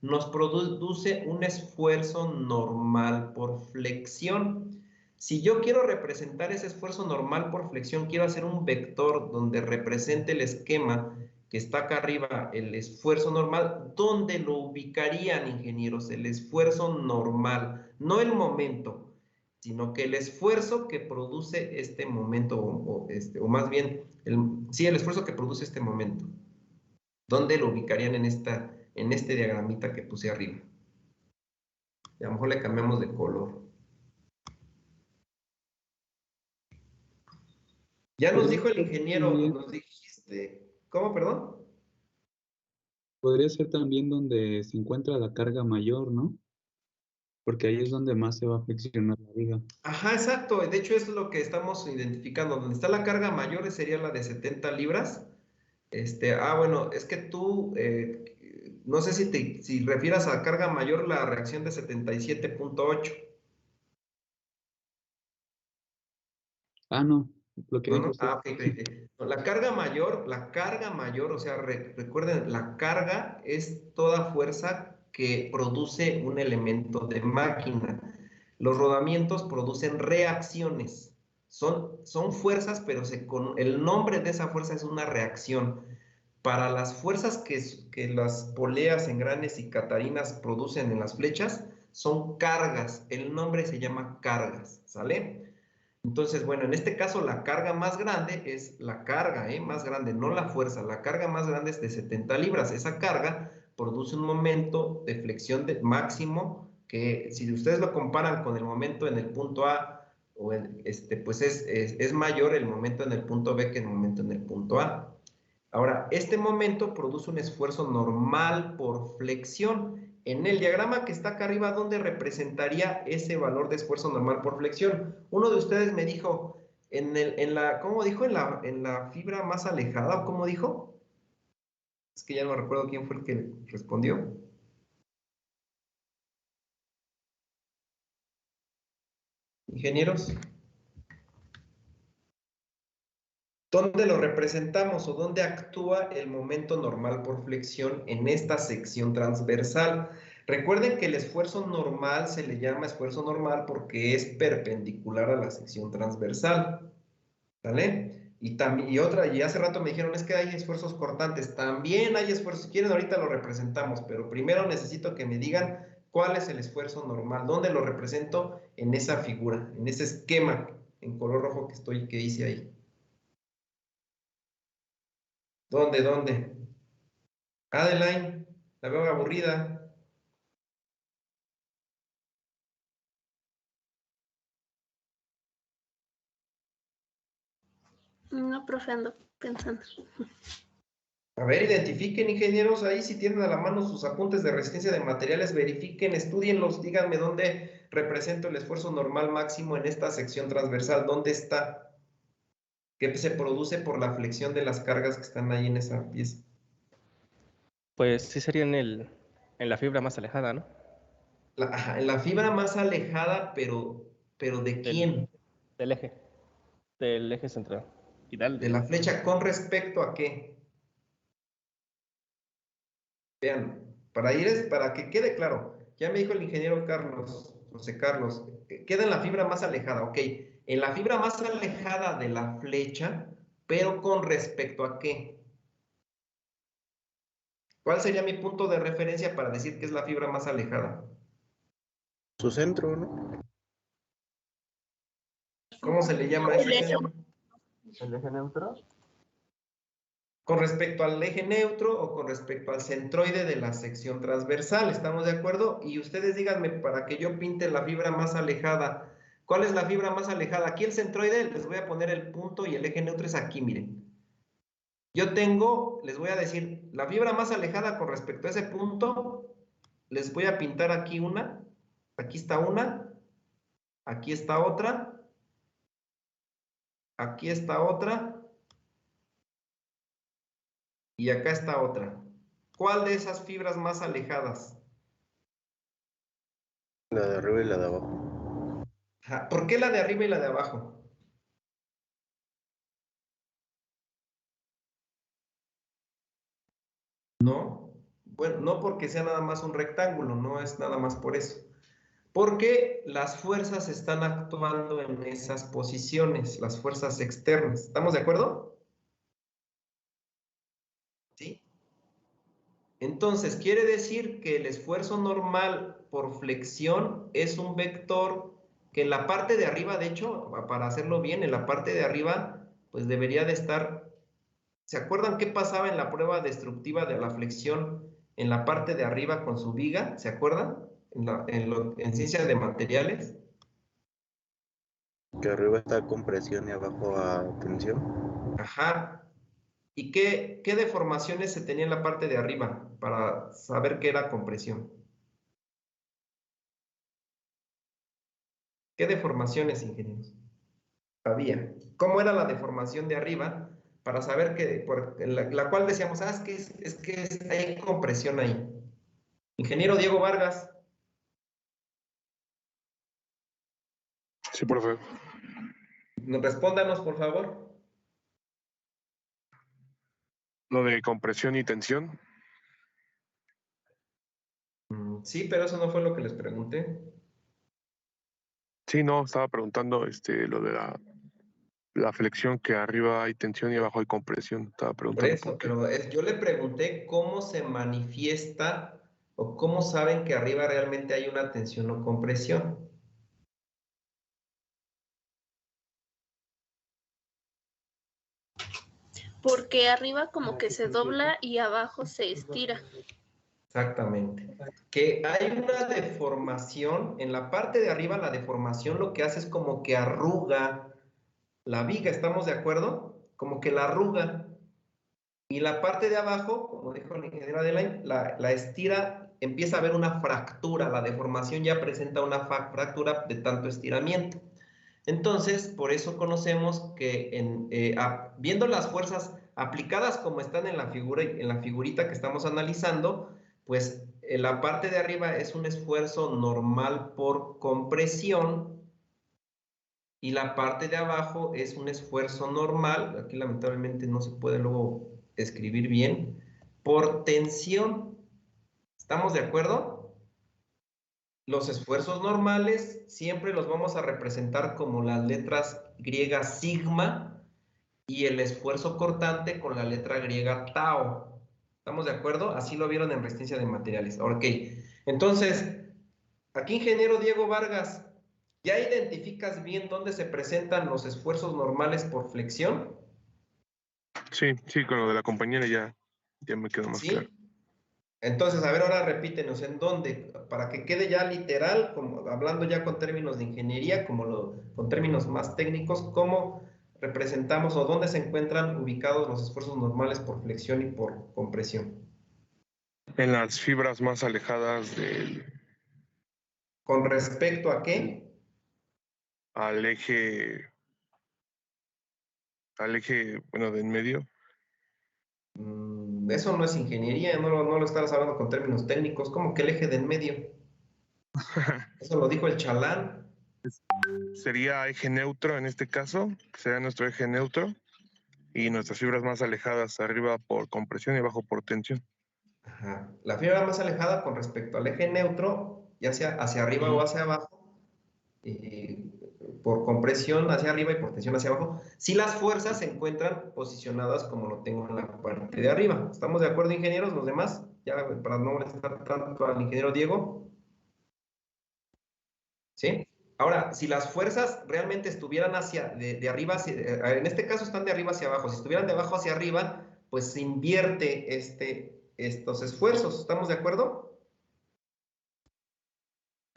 nos produce un esfuerzo normal por flexión. Si yo quiero representar ese esfuerzo normal por flexión, quiero hacer un vector donde represente el esquema que está acá arriba, el esfuerzo normal. ¿Dónde lo ubicarían, ingenieros? El esfuerzo normal, no el momento, sino que el esfuerzo que produce este momento, o más bien, el esfuerzo que produce este momento. ¿Dónde lo ubicarían en este diagramita que puse arriba? Y a lo mejor le cambiamos de color. Ya nos dijo el ingeniero, nos dijiste, ¿cómo, perdón? Podría ser también donde se encuentra la carga mayor, ¿no? Porque ahí es donde más se va a flexionar la viga. Ajá, exacto. De hecho, eso es lo que estamos identificando. Donde está la carga mayor sería la de 70 libras. Bueno, es que tú, no sé si refieras a carga mayor la reacción de 77.8. Ah, no. Lo que dijo Ah, ok. La carga mayor, o sea, recuerden, la carga es toda fuerza que produce un elemento de máquina. Los rodamientos producen reacciones. Son fuerzas, pero el nombre de esa fuerza es una reacción. Para las fuerzas que las poleas, engranes y catarinas producen en las flechas, son cargas. El nombre se llama cargas, ¿sale? Entonces, bueno, en este caso la carga más grande es la carga, más grande, no la fuerza. La carga más grande es de 70 libras. Esa carga produce un momento de flexión máximo que, si ustedes lo comparan con el momento en el punto A, pues es mayor el momento en el punto B que el momento en el punto A. Ahora, este momento produce un esfuerzo normal por flexión. En el diagrama que está acá arriba, ¿dónde representaría ese valor de esfuerzo normal por flexión? Uno de ustedes me dijo, ¿cómo dijo? ¿En la fibra más alejada? ¿O cómo dijo? Es que ya no recuerdo quién fue el que respondió. ¿Ingenieros? ¿Dónde lo representamos o dónde actúa el momento normal por flexión en esta sección transversal? Recuerden que el esfuerzo normal se le llama esfuerzo normal porque es perpendicular a la sección transversal, ¿vale? Y hace rato me dijeron, es que hay esfuerzos cortantes. También hay esfuerzos, si quieren ahorita lo representamos, pero primero necesito que me digan cuál es el esfuerzo normal, dónde lo represento en esa figura, en ese esquema en color rojo que hice ahí. ¿Dónde? Adeline, la veo aburrida. No, profe, ando pensando. A ver, identifiquen, ingenieros, ahí si tienen a la mano sus apuntes de resistencia de materiales, verifiquen, estudienlos, díganme dónde represento el esfuerzo normal máximo en esta sección transversal, dónde está, que se produce por la flexión de las cargas que están ahí en esa pieza. Pues sí sería en la fibra más alejada, ¿no? En la fibra más alejada, pero ¿de quién? Del eje central. De la flecha, ¿con respecto a qué? Vean, para que quede claro, ya me dijo el ingeniero José Carlos, queda en la fibra más alejada, ok. En la fibra más alejada de la flecha, pero ¿con respecto a qué? ¿Cuál sería mi punto de referencia para decir que es la fibra más alejada? Su centro, ¿no? ¿Cómo se le llama ese centro? ¿El eje neutro? ¿Con respecto al eje neutro o con respecto al centroide de la sección transversal? ¿Estamos de acuerdo? Y ustedes díganme, para que yo pinte la fibra más alejada, ¿cuál es la fibra más alejada? Aquí el centroide, les voy a poner el punto y el eje neutro es aquí, miren. Yo tengo, les voy a decir, la fibra más alejada con respecto a ese punto, les voy a pintar aquí una, aquí está una, aquí está otra, aquí está otra, y acá está otra. ¿Cuál de esas fibras más alejadas? La de arriba y la de abajo. Ajá. ¿Por qué la de arriba y la de abajo? No, bueno, no porque sea nada más un rectángulo, no es nada más por eso. Porque las fuerzas están actuando en esas posiciones, las fuerzas externas. ¿Estamos de acuerdo? ¿Sí? Entonces, quiere decir que el esfuerzo normal por flexión es un vector que en la parte de arriba, de hecho, para hacerlo bien, en la parte de arriba, pues debería de estar. ¿Se acuerdan qué pasaba en la prueba destructiva de la flexión en la parte de arriba con su viga? ¿Se acuerdan? En ciencia de materiales. Que arriba está compresión y abajo a tensión. Ajá. ¿Y qué deformaciones se tenía en la parte de arriba para saber qué era compresión? ¿Qué deformaciones, ingenieros? Había. ¿Cómo era la deformación de arriba para saber que, la cual decíamos, es que hay compresión ahí? Ingeniero Diego Vargas. Sí, profe. Respóndanos, por favor. Lo de compresión y tensión. Sí, pero eso no fue lo que les pregunté. Sí, no, estaba preguntando lo de la flexión, que arriba hay tensión y abajo hay compresión. Estaba Por preguntando eso, por qué. pero yo le pregunté cómo se manifiesta o cómo saben que arriba realmente hay una tensión o compresión. Porque arriba como que se dobla y abajo se estira. Exactamente. Que hay una deformación, en la parte de arriba la deformación lo que hace es como que arruga la viga, ¿estamos de acuerdo? Como que la arruga. Y la parte de abajo, como dijo el ingeniero Adelaide, la estira, empieza a haber una fractura, la deformación ya presenta una fractura de tanto estiramiento. Entonces, por eso conocemos que viendo las fuerzas aplicadas como están en la figura, en la figurita que estamos analizando, pues en la parte de arriba es un esfuerzo normal por compresión y la parte de abajo es un esfuerzo normal, aquí lamentablemente no se puede luego escribir bien, por tensión. ¿Estamos de acuerdo? Los esfuerzos normales siempre los vamos a representar como las letras griegas sigma y el esfuerzo cortante con la letra griega tau. ¿Estamos de acuerdo? Así lo vieron en resistencia de materiales. Ok, entonces, aquí ingeniero Diego Vargas, ¿ya identificas bien dónde se presentan los esfuerzos normales por flexión? Sí, con lo de la compañera ya me quedó más claro. Entonces, a ver, ahora repítenos, ¿en dónde? Para que quede ya literal, como, hablando ya con términos de ingeniería, con términos más técnicos, ¿cómo representamos o dónde se encuentran ubicados los esfuerzos normales por flexión y por compresión? En las fibras más alejadas ¿Con respecto a qué? Al eje, bueno, de en medio. Eso no es ingeniería, no lo estarás hablando con términos técnicos. ¿Cómo que el eje de en medio? Eso lo dijo el chalán. Sería eje neutro en este caso, que sería nuestro eje neutro, y nuestras fibras más alejadas arriba por compresión y abajo por tensión. Ajá. La fibra más alejada con respecto al eje neutro, ya sea hacia arriba o hacia abajo, por compresión hacia arriba y por tensión hacia abajo, si las fuerzas se encuentran posicionadas como lo tengo en la parte de arriba. ¿Estamos de acuerdo, ingenieros? ¿Los demás? Ya para no molestar tanto al ingeniero Diego. ¿Sí? Ahora, si las fuerzas realmente estuvieran de arriba, en este caso están de arriba hacia abajo, si estuvieran de abajo hacia arriba, pues se invierte estos esfuerzos. ¿Estamos de acuerdo?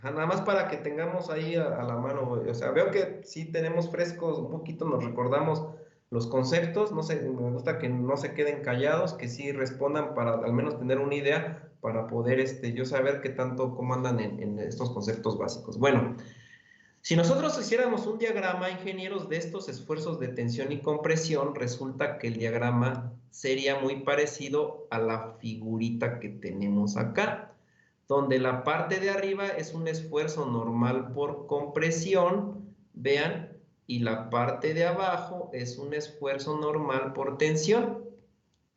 Nada más para que tengamos ahí a la mano, o sea, veo que sí tenemos frescos, un poquito nos recordamos los conceptos, no sé, me gusta que no se queden callados, que sí respondan para al menos tener una idea, para poder yo saber qué tanto, cómo andan en estos conceptos básicos. Bueno, si nosotros hiciéramos un diagrama, ingenieros, de estos esfuerzos de tensión y compresión, resulta que el diagrama sería muy parecido a la figurita que tenemos acá, donde la parte de arriba es un esfuerzo normal por compresión, vean, y la parte de abajo es un esfuerzo normal por tensión.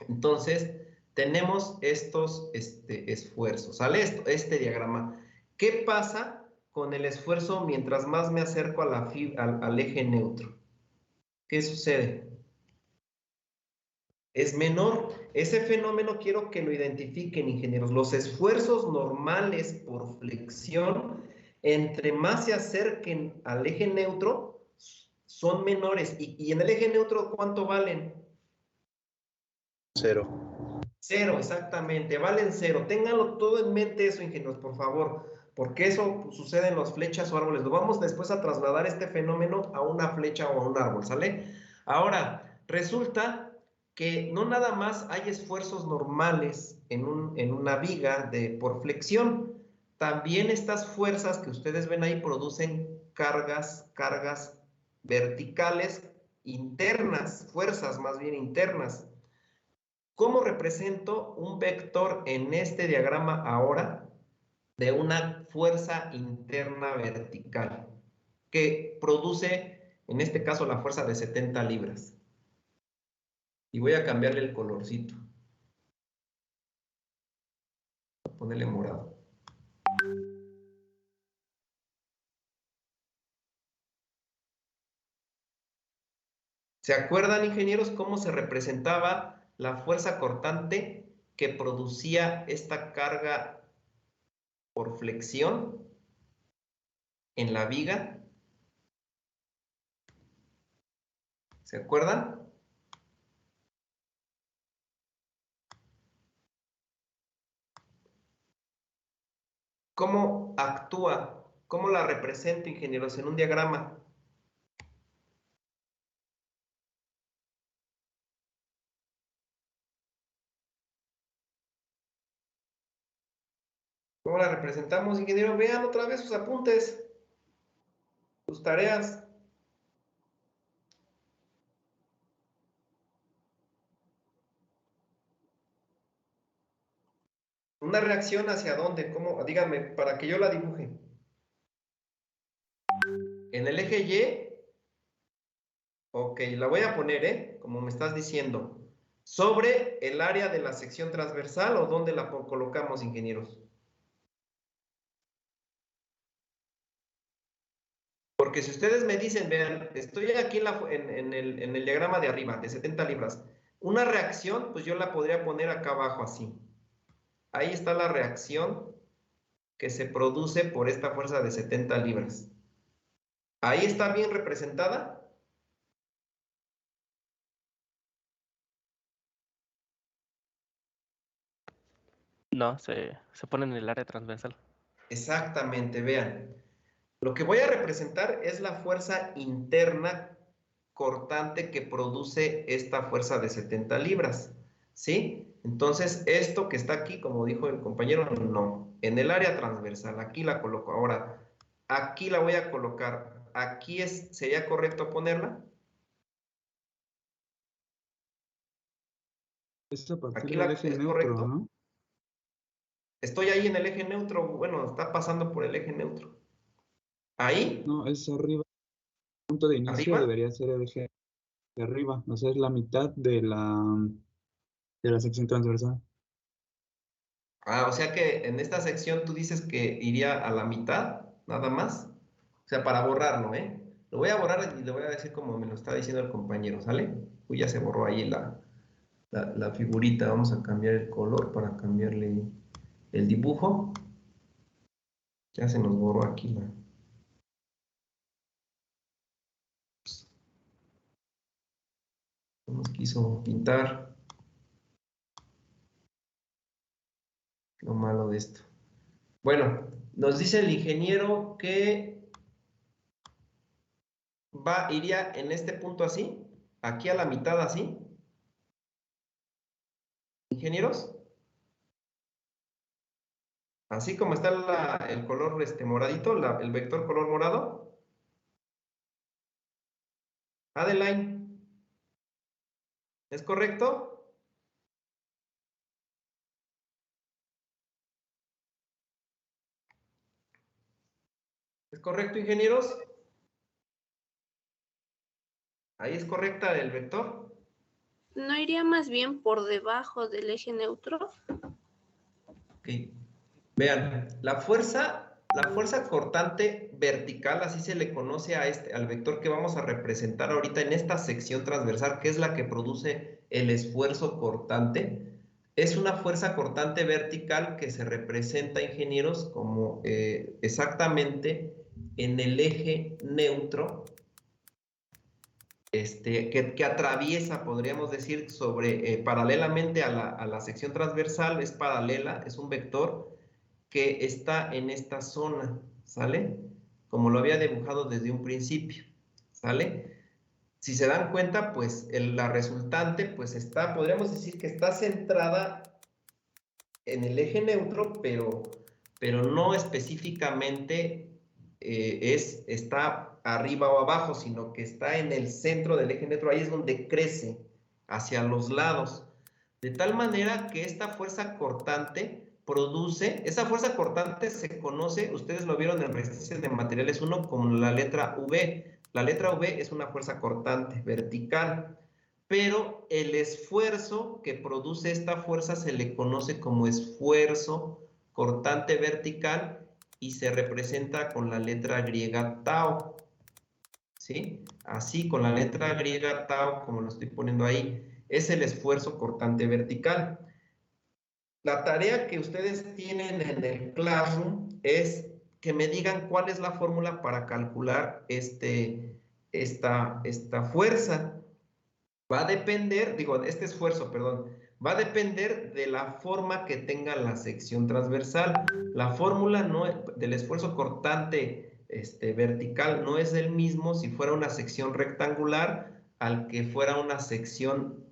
Entonces, tenemos estos esfuerzos, ¿sale? Este diagrama. ¿Qué pasa con el esfuerzo mientras más me acerco a al eje neutro? ¿Qué sucede? Es menor. Ese fenómeno quiero que lo identifiquen, ingenieros. Los esfuerzos normales por flexión, entre más se acerquen al eje neutro, son menores. ¿Y en el eje neutro cuánto valen? 0. 0, exactamente. Valen 0. Ténganlo todo en mente eso, ingenieros, por favor. Porque eso sucede en las flechas o árboles. Lo vamos después a trasladar este fenómeno a una flecha o a un árbol, ¿sale? Ahora, resulta que no nada más hay esfuerzos normales en una viga por flexión. También estas fuerzas que ustedes ven ahí producen cargas verticales internas, fuerzas más bien internas. ¿Cómo represento un vector en este diagrama ahora de una fuerza interna vertical que produce, en este caso, la fuerza de 70 libras? Y voy a cambiarle el colorcito. Voy a ponerle morado. ¿Se acuerdan, ingenieros, cómo se representaba la fuerza cortante que producía esta carga por flexión en la viga? ¿Se acuerdan? ¿Cómo actúa? ¿Cómo la represento, ingenieros, en un diagrama? ¿Cómo la representamos, ingeniero? Vean otra vez sus apuntes, sus tareas. ¿Una reacción hacia dónde? ¿Cómo? Díganme, para que yo la dibuje. En el eje Y. Ok, la voy a poner, como me estás diciendo. ¿Sobre el área de la sección transversal o dónde la colocamos, ingenieros? Porque si ustedes me dicen, vean, estoy aquí en el diagrama de arriba, de 70 libras. Una reacción, pues yo la podría poner acá abajo así. Ahí está la reacción que se produce por esta fuerza de 70 libras. ¿Ahí está bien representada? No, se pone en el área transversal. Exactamente, vean. Lo que voy a representar es la fuerza interna cortante que produce esta fuerza de 70 libras. ¿Sí? Entonces, esto que está aquí, como dijo el compañero, no. En el área transversal, aquí la coloco. Ahora, aquí la voy a colocar. Aquí ¿sería correcto ponerla? Es a partir Aquí del eje es neutro, correcto. ¿no? Estoy ahí en el eje neutro. Bueno, está pasando por el eje neutro. ¿Ahí? No, es arriba. El punto de inicio ¿Arriba? debería ser el eje de arriba. O sea, es la mitad de la sección transversal. Ah, o sea que en esta sección tú dices que iría a la mitad, nada más. O sea, para borrarlo, ¿eh? Lo voy a borrar y le voy a decir como me lo está diciendo el compañero, ¿sale? Uy, ya se borró ahí la figurita. Vamos a cambiar el color para cambiarle el dibujo. Ya se nos borró aquí no nos quiso pintar. Lo malo de esto. Bueno, nos dice el ingeniero que iría en este punto así. aquí a la mitad así. Ingenieros. Así como está el color moradito, el vector color morado. Adeline. ¿Es correcto? ¿Es correcto, ingenieros? ¿Ahí es correcta el vector? ¿No iría más bien por debajo del eje neutro? Ok. Vean, la fuerza cortante vertical, así se le conoce al vector que vamos a representar ahorita en esta sección transversal, que es la que produce el esfuerzo cortante. Es una fuerza cortante vertical que se representa, ingenieros, como exactamente en el eje neutro, que atraviesa, podríamos decir, paralelamente a la sección transversal, es paralela, es un vector que está en esta zona, ¿sale? Como lo había dibujado desde un principio, ¿sale? Si se dan cuenta, pues la resultante, pues podríamos decir que está centrada en el eje neutro, pero no específicamente está arriba o abajo, sino que está en el centro del eje neutro, ahí es donde crece hacia los lados, de tal manera que esta fuerza cortante esa fuerza cortante se conoce, ustedes lo vieron en resistencia de materiales 1 como la letra V. La letra V es una fuerza cortante vertical, pero el esfuerzo que produce esta fuerza se le conoce como esfuerzo cortante vertical y se representa con la letra griega tau, ¿sí? Así, con la letra griega tau, como lo estoy poniendo ahí, es el esfuerzo cortante vertical. La tarea que ustedes tienen en el Classroom es que me digan cuál es la fórmula para calcular esta fuerza. Va a depender, este esfuerzo, perdón, va a depender de la forma que tenga la sección transversal. La fórmula del esfuerzo cortante vertical no es el mismo si fuera una sección rectangular al que fuera una sección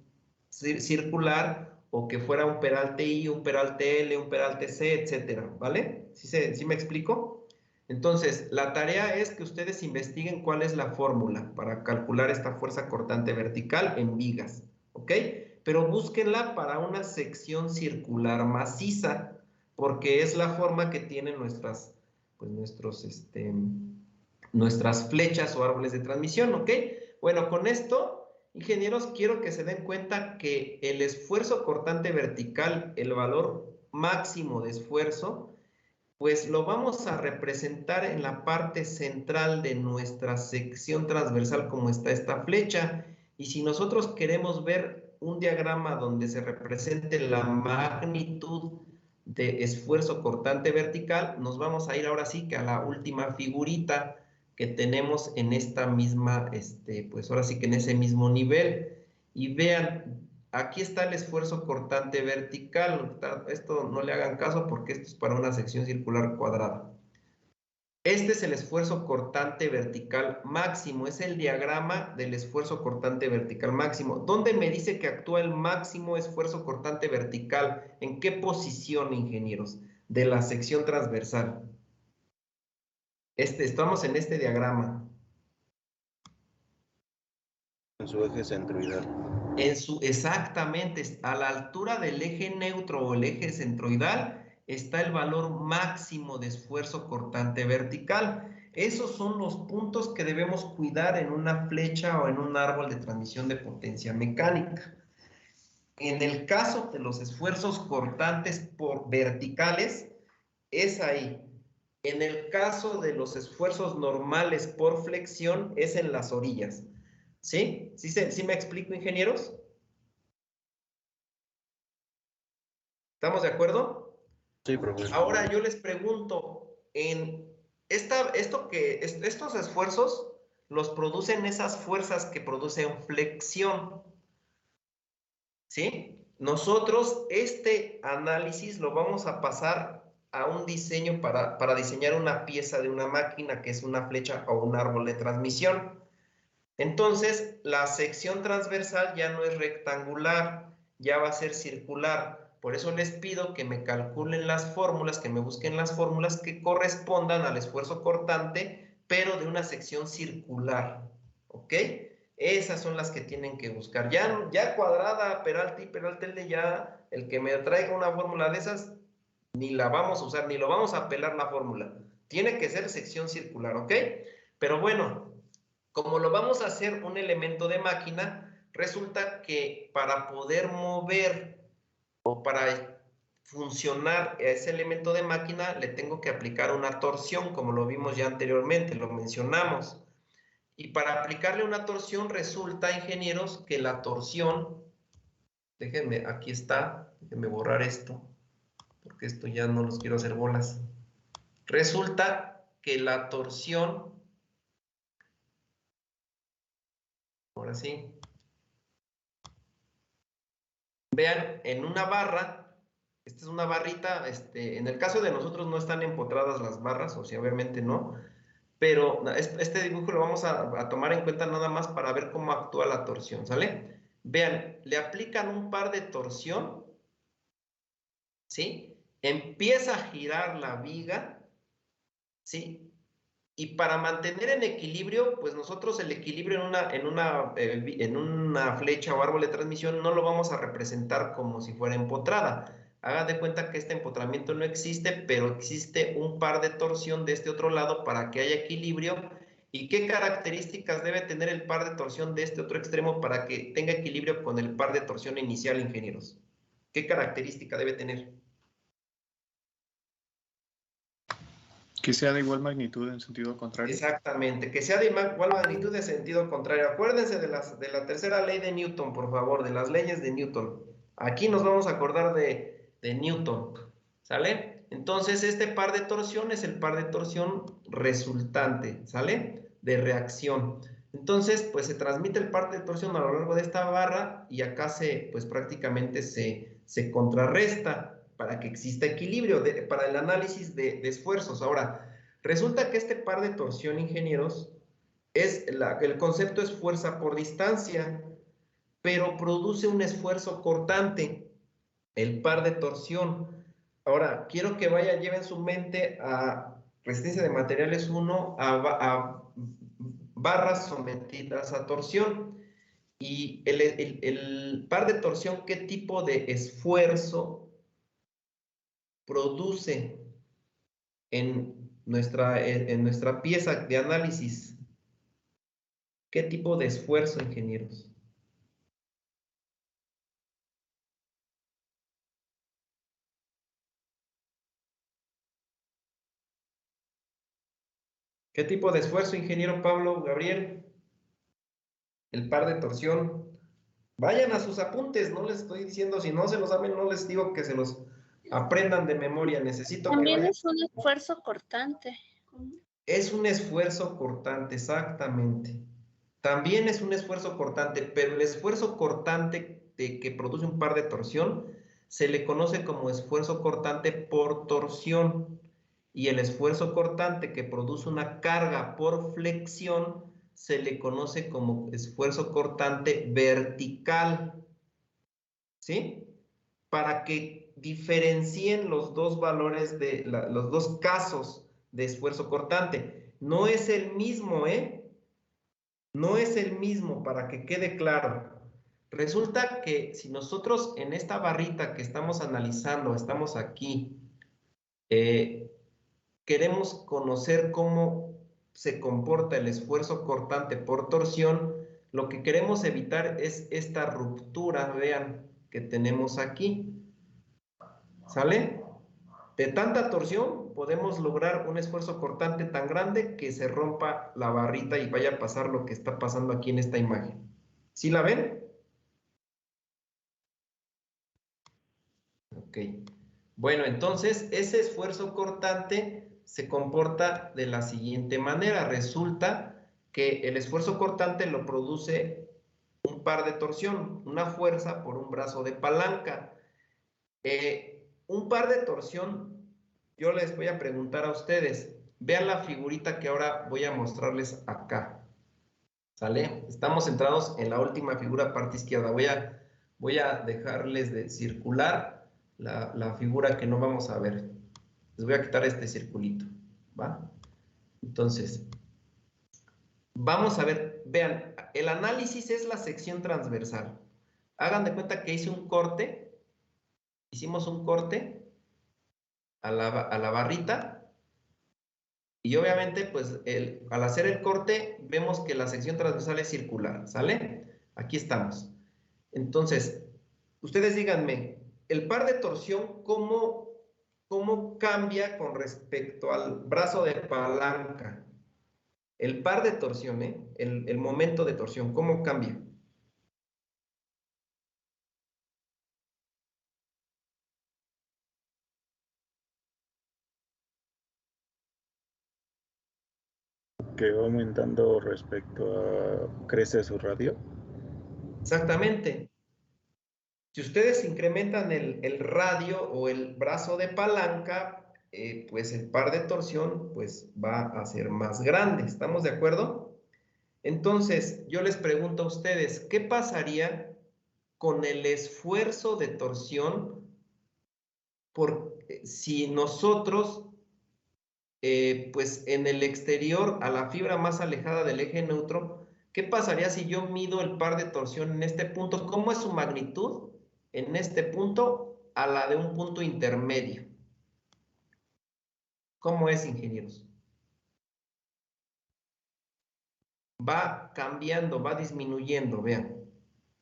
circular, o que fuera un peralte I, un peralte L, un peralte C, etcétera, ¿vale? ¿Sí me explico? Entonces, la tarea es que ustedes investiguen cuál es la fórmula para calcular esta fuerza cortante vertical en vigas, ¿ok? Pero búsquenla para una sección circular maciza, porque es la forma que tienen nuestras flechas o árboles de transmisión, ¿ok? Bueno, con esto, ingenieros, quiero que se den cuenta que el esfuerzo cortante vertical, el valor máximo de esfuerzo, pues lo vamos a representar en la parte central de nuestra sección transversal como está esta flecha. Y si nosotros queremos ver un diagrama donde se represente la magnitud de esfuerzo cortante vertical, nos vamos a ir ahora sí que a la última figurita que tenemos en esta misma, pues ahora sí que en ese mismo nivel. Y vean, aquí está el esfuerzo cortante vertical. Esto no le hagan caso porque esto es para una sección circular cuadrada. Este es el esfuerzo cortante vertical máximo. Es el diagrama del esfuerzo cortante vertical máximo. ¿Dónde me dice que actúa el máximo esfuerzo cortante vertical? ¿En qué posición, ingenieros? De la sección transversal. Estamos en este diagrama. En su eje centroidal. Exactamente, a la altura del eje neutro o el eje centroidal está el valor máximo de esfuerzo cortante vertical. Esos son los puntos que debemos cuidar en una flecha o en un árbol de transmisión de potencia mecánica. En el caso de los esfuerzos cortantes verticales, es ahí. En el caso de los esfuerzos normales por flexión, es en las orillas. ¿Sí? ¿Sí me explico, ingenieros? ¿Estamos de acuerdo? Sí, profesor. Ahora yo les pregunto, estos esfuerzos los producen esas fuerzas que producen flexión. ¿Sí? Nosotros este análisis lo vamos a pasar a un diseño para diseñar una pieza de una máquina que es una flecha o un árbol de transmisión. Entonces, la sección transversal ya no es rectangular, ya va a ser circular. Por eso les pido que me calculen las fórmulas, que me busquen las fórmulas que correspondan al esfuerzo cortante, pero de una sección circular, ¿ok? Esas son las que tienen que buscar. Ya cuadrada, Peralta y Peraltelde, ya el que me traiga una fórmula de esas, ni la vamos a usar, ni lo vamos a apelar la fórmula. Tiene que ser sección circular, ¿ok? Pero bueno, como lo vamos a hacer un elemento de máquina, resulta que para poder mover o para funcionar ese elemento de máquina, le tengo que aplicar una torsión, como lo vimos ya anteriormente, lo mencionamos. Y para aplicarle una torsión resulta, ingenieros, que la torsión, déjenme, aquí está, déjenme borrar esto, porque esto ya no los quiero hacer bolas. Resulta que la torsión, ahora sí, vean, en una barra, esta es una barrita, en el caso de nosotros no están empotradas las barras, o sea, obviamente no, pero este dibujo lo vamos a tomar en cuenta nada más para ver cómo actúa la torsión, ¿sale? Vean, le aplican un par de torsión, ¿sí? Empieza a girar la viga, ¿sí? Y para mantener en equilibrio, pues nosotros el equilibrio en una flecha o árbol de transmisión no lo vamos a representar como si fuera empotrada. Hagan de cuenta que este empotramiento no existe, pero existe un par de torsión de este otro lado para que haya equilibrio. ¿Y qué características debe tener el par de torsión de este otro extremo para que tenga equilibrio con el par de torsión inicial, ingenieros? ¿Qué característica debe tener? Que sea de igual magnitud en sentido contrario. Exactamente, que sea de igual magnitud en sentido contrario. Acuérdense de la tercera ley de Newton, por favor, de las leyes de Newton. Aquí nos vamos a acordar de Newton, ¿sale? Entonces, este par de torsión es el par de torsión resultante, ¿sale? De reacción. Entonces, pues se transmite el par de torsión a lo largo de esta barra y acá pues prácticamente se contrarresta para que exista equilibrio para el análisis de esfuerzos. Ahora, resulta que este par de torsión, ingenieros, el concepto es fuerza por distancia, pero produce un esfuerzo cortante, el par de torsión. Ahora, quiero que lleven su mente a resistencia de materiales 1, a barras sometidas a torsión. Y el par de torsión, ¿qué tipo de esfuerzo produce en nuestra pieza de análisis? ¿Qué tipo de esfuerzo, ingenieros? ¿Qué tipo de esfuerzo, ingeniero Pablo Gabriel? El par de torsión. Vayan a sus apuntes, no les estoy diciendo, si no se los saben, no les digo que se los aprendan de memoria. Necesito También que es un esfuerzo cortante. Es un esfuerzo cortante, exactamente. También es un esfuerzo cortante, pero el esfuerzo cortante que produce un par de torsión se le conoce como esfuerzo cortante por torsión. Y el esfuerzo cortante que produce una carga por flexión se le conoce como esfuerzo cortante vertical. ¿Sí? Para que diferencien los dos valores los dos casos de esfuerzo cortante. No es el mismo, ¿eh? No es el mismo, para que quede claro. Resulta que si nosotros en esta barrita que estamos analizando, estamos aquí, queremos conocer cómo se comporta el esfuerzo cortante por torsión, lo que queremos evitar es esta ruptura, vean, que tenemos aquí. ¿Sale? De tanta torsión podemos lograr un esfuerzo cortante tan grande que se rompa la barrita y vaya a pasar lo que está pasando aquí en esta imagen. ¿Sí la ven? Ok. Bueno, entonces ese esfuerzo cortante se comporta de la siguiente manera. Resulta que el esfuerzo cortante lo produce un par de torsión, una fuerza por un brazo de palanca. Un par de torsión, yo les voy a preguntar a ustedes, vean la figurita que ahora voy a mostrarles acá, ¿Sale? Estamos centrados en la última figura, parte izquierda. Voy a dejarles de circular la figura que no vamos a ver. Les voy a quitar este circulito, ¿va? Entonces, vamos a ver, vean, el análisis es la sección transversal. Hagan de cuenta que hice un corte, hicimos un corte a la barrita, y obviamente, pues, al hacer el corte, vemos que la sección transversal es circular, ¿sale? Aquí estamos. Entonces, ustedes díganme, el par de torsión, ¿cómo cambia con respecto al brazo de palanca? El par de torsión, el momento de torsión, ¿cómo cambia? Que va aumentando respecto a crece su radio. Exactamente. Si ustedes incrementan el radio o el brazo de palanca, pues el par de torsión pues va a ser más grande. ¿Estamos de acuerdo? Entonces, yo les pregunto a ustedes, ¿qué pasaría con el esfuerzo de torsión si nosotros, pues en el exterior, a la fibra más alejada del eje neutro, ¿qué pasaría si yo mido el par de torsión en este punto? ¿Cómo es su magnitud en este punto a la de un punto intermedio? ¿Cómo es, ingenieros? Va cambiando, va disminuyendo, vean.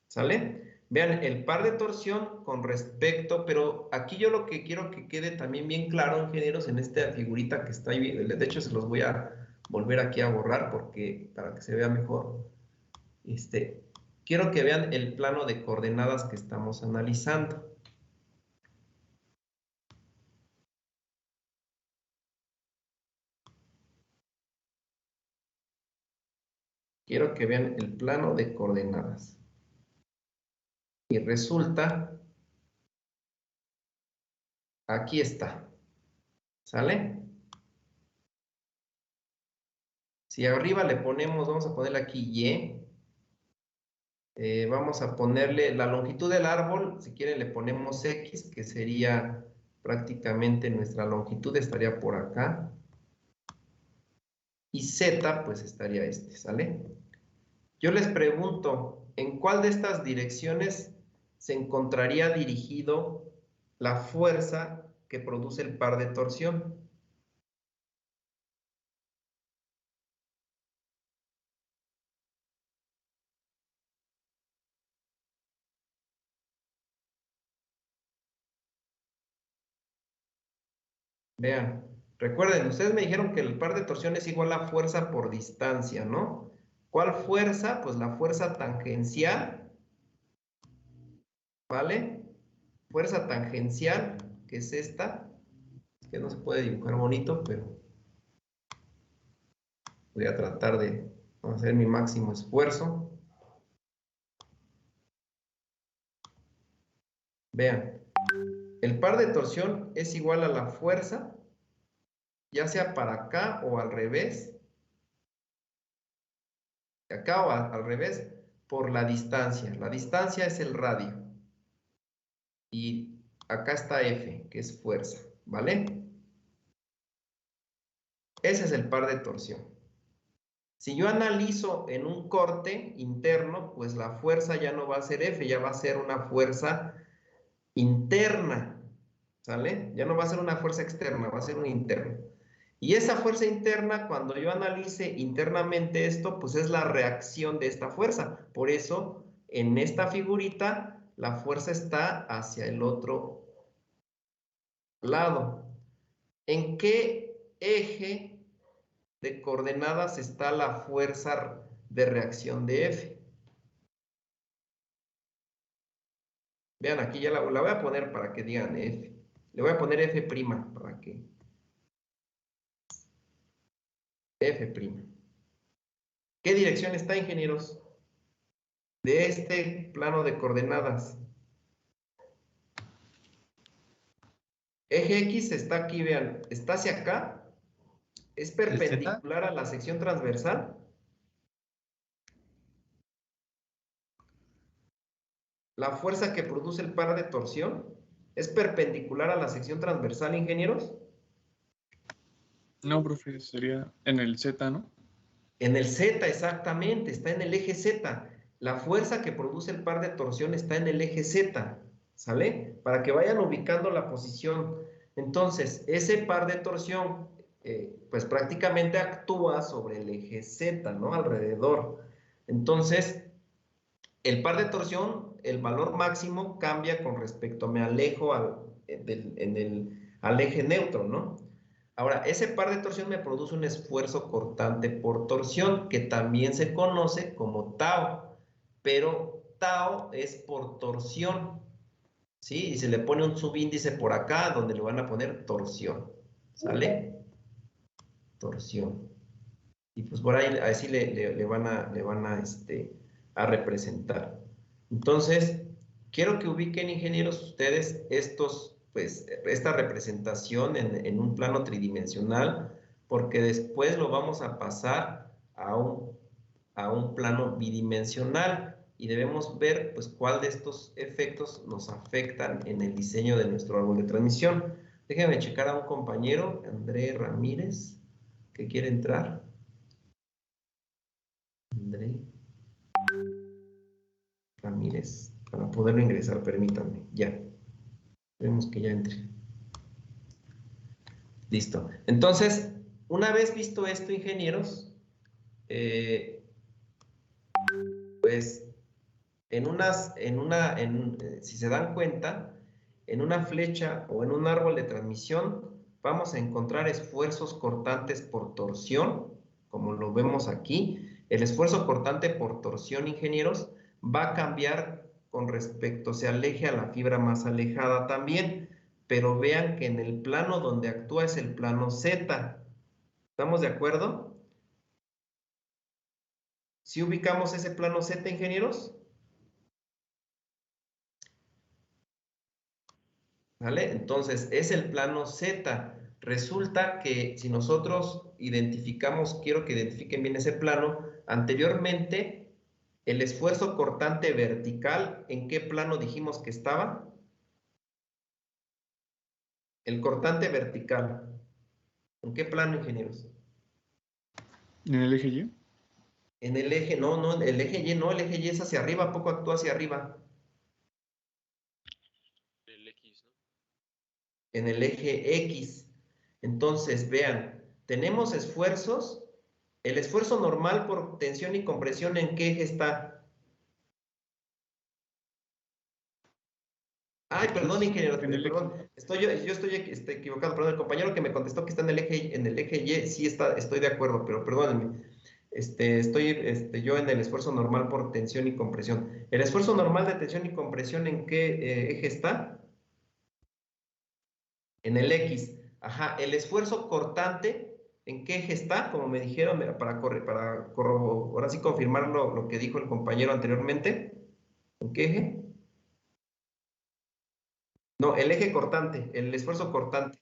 ¿Sale? Vean el par de torsión con respecto, pero aquí yo lo que quiero que quede también bien claro, ingenieros, en esta figurita que está ahí, de hecho se los voy a volver aquí a borrar para que se vea mejor. Quiero que vean el plano de coordenadas que estamos analizando. Quiero que vean el plano de coordenadas. Y resulta, aquí está. ¿Sale? Si arriba le ponemos, vamos a ponerle aquí Y. Vamos a ponerle la longitud del árbol, si quieren le ponemos X, que sería prácticamente nuestra longitud, estaría por acá. Y Z, pues estaría ¿sale? Yo les pregunto, ¿en cuál de estas direcciones se encontraría dirigido la fuerza que produce el par de torsión? Vean, recuerden, ustedes me dijeron que el par de torsión es igual a fuerza por distancia, ¿no? ¿Cuál fuerza? Pues la fuerza tangencial, ¿vale? Fuerza tangencial, que es esta, que no se puede dibujar bonito, pero voy a tratar de hacer mi máximo esfuerzo. Vean, el par de torsión es igual a la fuerza, ya sea para acá o al revés, acá o al revés, por la distancia. La distancia es el radio. Y acá está F, que es fuerza, ¿vale? Ese es el par de torsión. Si yo analizo en un corte interno, pues la fuerza ya no va a ser F, ya va a ser una fuerza interna, ¿sale? Ya no va a ser una fuerza externa, va a ser una interna. Y esa fuerza interna, cuando yo analice internamente esto, pues es la reacción de esta fuerza. Por eso, en esta figurita, la fuerza está hacia el otro lado. ¿En qué eje de coordenadas está la fuerza de reacción de F? Vean, aquí ya la voy a poner para que digan F. Le voy a poner F' para que... F'. ¿Qué dirección está, ingenieros? De este plano de coordenadas. Eje X está aquí, vean, está hacia acá. Es perpendicular a la sección transversal. la fuerza que produce el par de torsión es perpendicular a la sección transversal, ingenieros? No, profe, sería en el Z, ¿no? En el Z, exactamente, está en el eje Z. La fuerza que produce el par de torsión está en el eje Z, ¿sale? Para que vayan ubicando la posición. Entonces, ese par de torsión, pues prácticamente actúa sobre el eje Z, ¿no? Alrededor. Entonces, el par de torsión, el valor máximo cambia con respecto, me alejo al eje neutro, ¿no? Ahora, ese par de torsión me produce un esfuerzo cortante por torsión, que también se conoce como tau, pero tau es por torsión, ¿sí? Y se le pone un subíndice por acá, donde le van a poner torsión, ¿sale? Torsión. Y pues por ahí así le van a representar. Entonces, quiero que ubiquen, ingenieros, ustedes esta representación en un plano tridimensional, porque después lo vamos a pasar a un plano bidimensional y debemos ver pues cuál de estos efectos nos afectan en el diseño de nuestro árbol de transmisión. Déjenme checar a un compañero, André Ramírez, que quiere entrar. André Ramírez, para poderlo ingresar, permítanme, ya. Vemos que ya entre. Listo. Entonces, una vez visto esto, ingenieros, pues si se dan cuenta, en una flecha o en un árbol de transmisión vamos a encontrar esfuerzos cortantes por torsión, como lo vemos aquí. El esfuerzo cortante por torsión, ingenieros, va a cambiar con respecto se aleje a la fibra más alejada también, pero vean que en el plano donde actúa es el plano Z. ¿Estamos de acuerdo? ¿Sí ubicamos ese plano Z, ingenieros? ¿Vale? Entonces, es el plano Z. Resulta que si nosotros identificamos, quiero que identifiquen bien ese plano, anteriormente, el esfuerzo cortante vertical, ¿en qué plano dijimos que estaba? El cortante vertical. ¿En qué plano, ingenieros? ¿En el eje Y? En el eje, no, el eje Y no, el eje Y es hacia arriba, ¿a poco actúa hacia arriba? El X, ¿no? En el eje X. Entonces, vean, tenemos esfuerzos. El esfuerzo normal por tensión y compresión, ¿en qué eje está? Ay, perdón, ingeniero, perdón. Yo estoy equivocado, perdón. El compañero que me contestó que está en el eje Y, sí estoy de acuerdo, pero perdónenme. Estoy yo en el esfuerzo normal por tensión y compresión. ¿El esfuerzo normal de tensión y compresión en qué eje está? En el X. Ajá, el esfuerzo cortante, ¿en qué eje está? Como me dijeron, para ahora sí confirmar lo que dijo el compañero anteriormente. ¿En qué eje? No, el eje cortante, el esfuerzo cortante.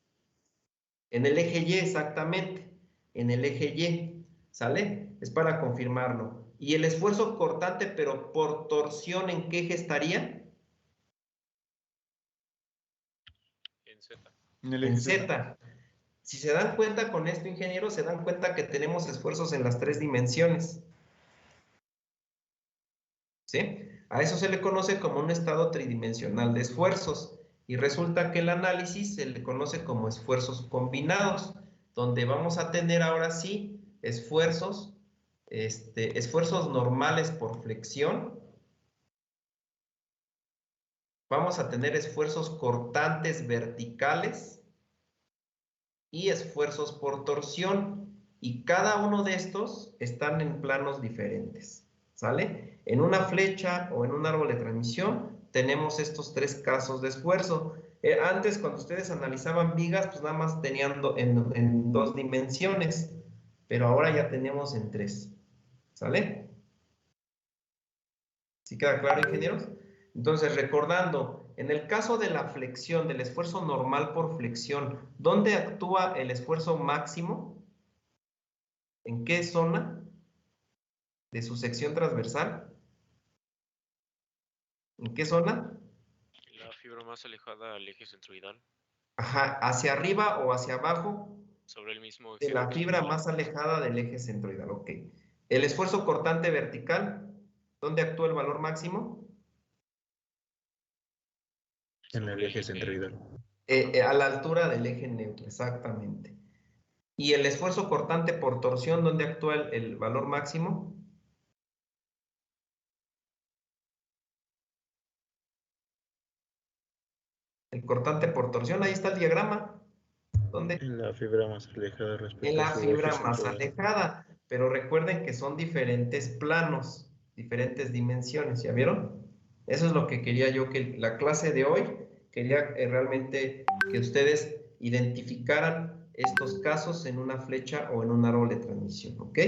En el eje Y, exactamente. En el eje Y, ¿sale? Es para confirmarlo. ¿Y el esfuerzo cortante, pero por torsión, en qué eje estaría? En Z. En Z. Si se dan cuenta con esto, ingenieros, se dan cuenta que tenemos esfuerzos en las 3 dimensiones. ¿Sí? A eso se le conoce como un estado tridimensional de esfuerzos. Y resulta que el análisis se le conoce como esfuerzos combinados, donde vamos a tener ahora sí esfuerzos normales por flexión. Vamos a tener esfuerzos cortantes verticales y esfuerzos por torsión, y cada uno de estos están en planos diferentes, ¿sale? En una flecha o en un árbol de transmisión tenemos estos 3 casos de esfuerzo. Antes, cuando ustedes analizaban vigas, pues nada más tenían en 2 dimensiones, pero ahora ya tenemos en 3, ¿sale? ¿Sí queda claro, ingenieros? Entonces, recordando, en el caso de la flexión, del esfuerzo normal por flexión, ¿dónde actúa el esfuerzo máximo? ¿En qué zona de su sección transversal? ¿En qué zona? La fibra más alejada al eje centroidal. Ajá, hacia arriba o hacia abajo Sobre el mismo de eje la recto. fibra más alejada del eje centroidal. Ok. El esfuerzo cortante vertical, ¿dónde actúa el valor máximo? En el eje centroidal. A la altura del eje neutro, exactamente. ¿Y el esfuerzo cortante por torsión, dónde actúa el valor máximo? El cortante por torsión, ahí está el diagrama. ¿Dónde? En la fibra más alejada En respecto a la su fibra eje más centroidal. alejada. Pero recuerden que son diferentes planos, diferentes dimensiones, ¿ya vieron? Eso es lo que quería yo, que la clase de hoy, quería realmente que ustedes identificaran estos casos en una flecha o en un árbol de transmisión, ¿ok?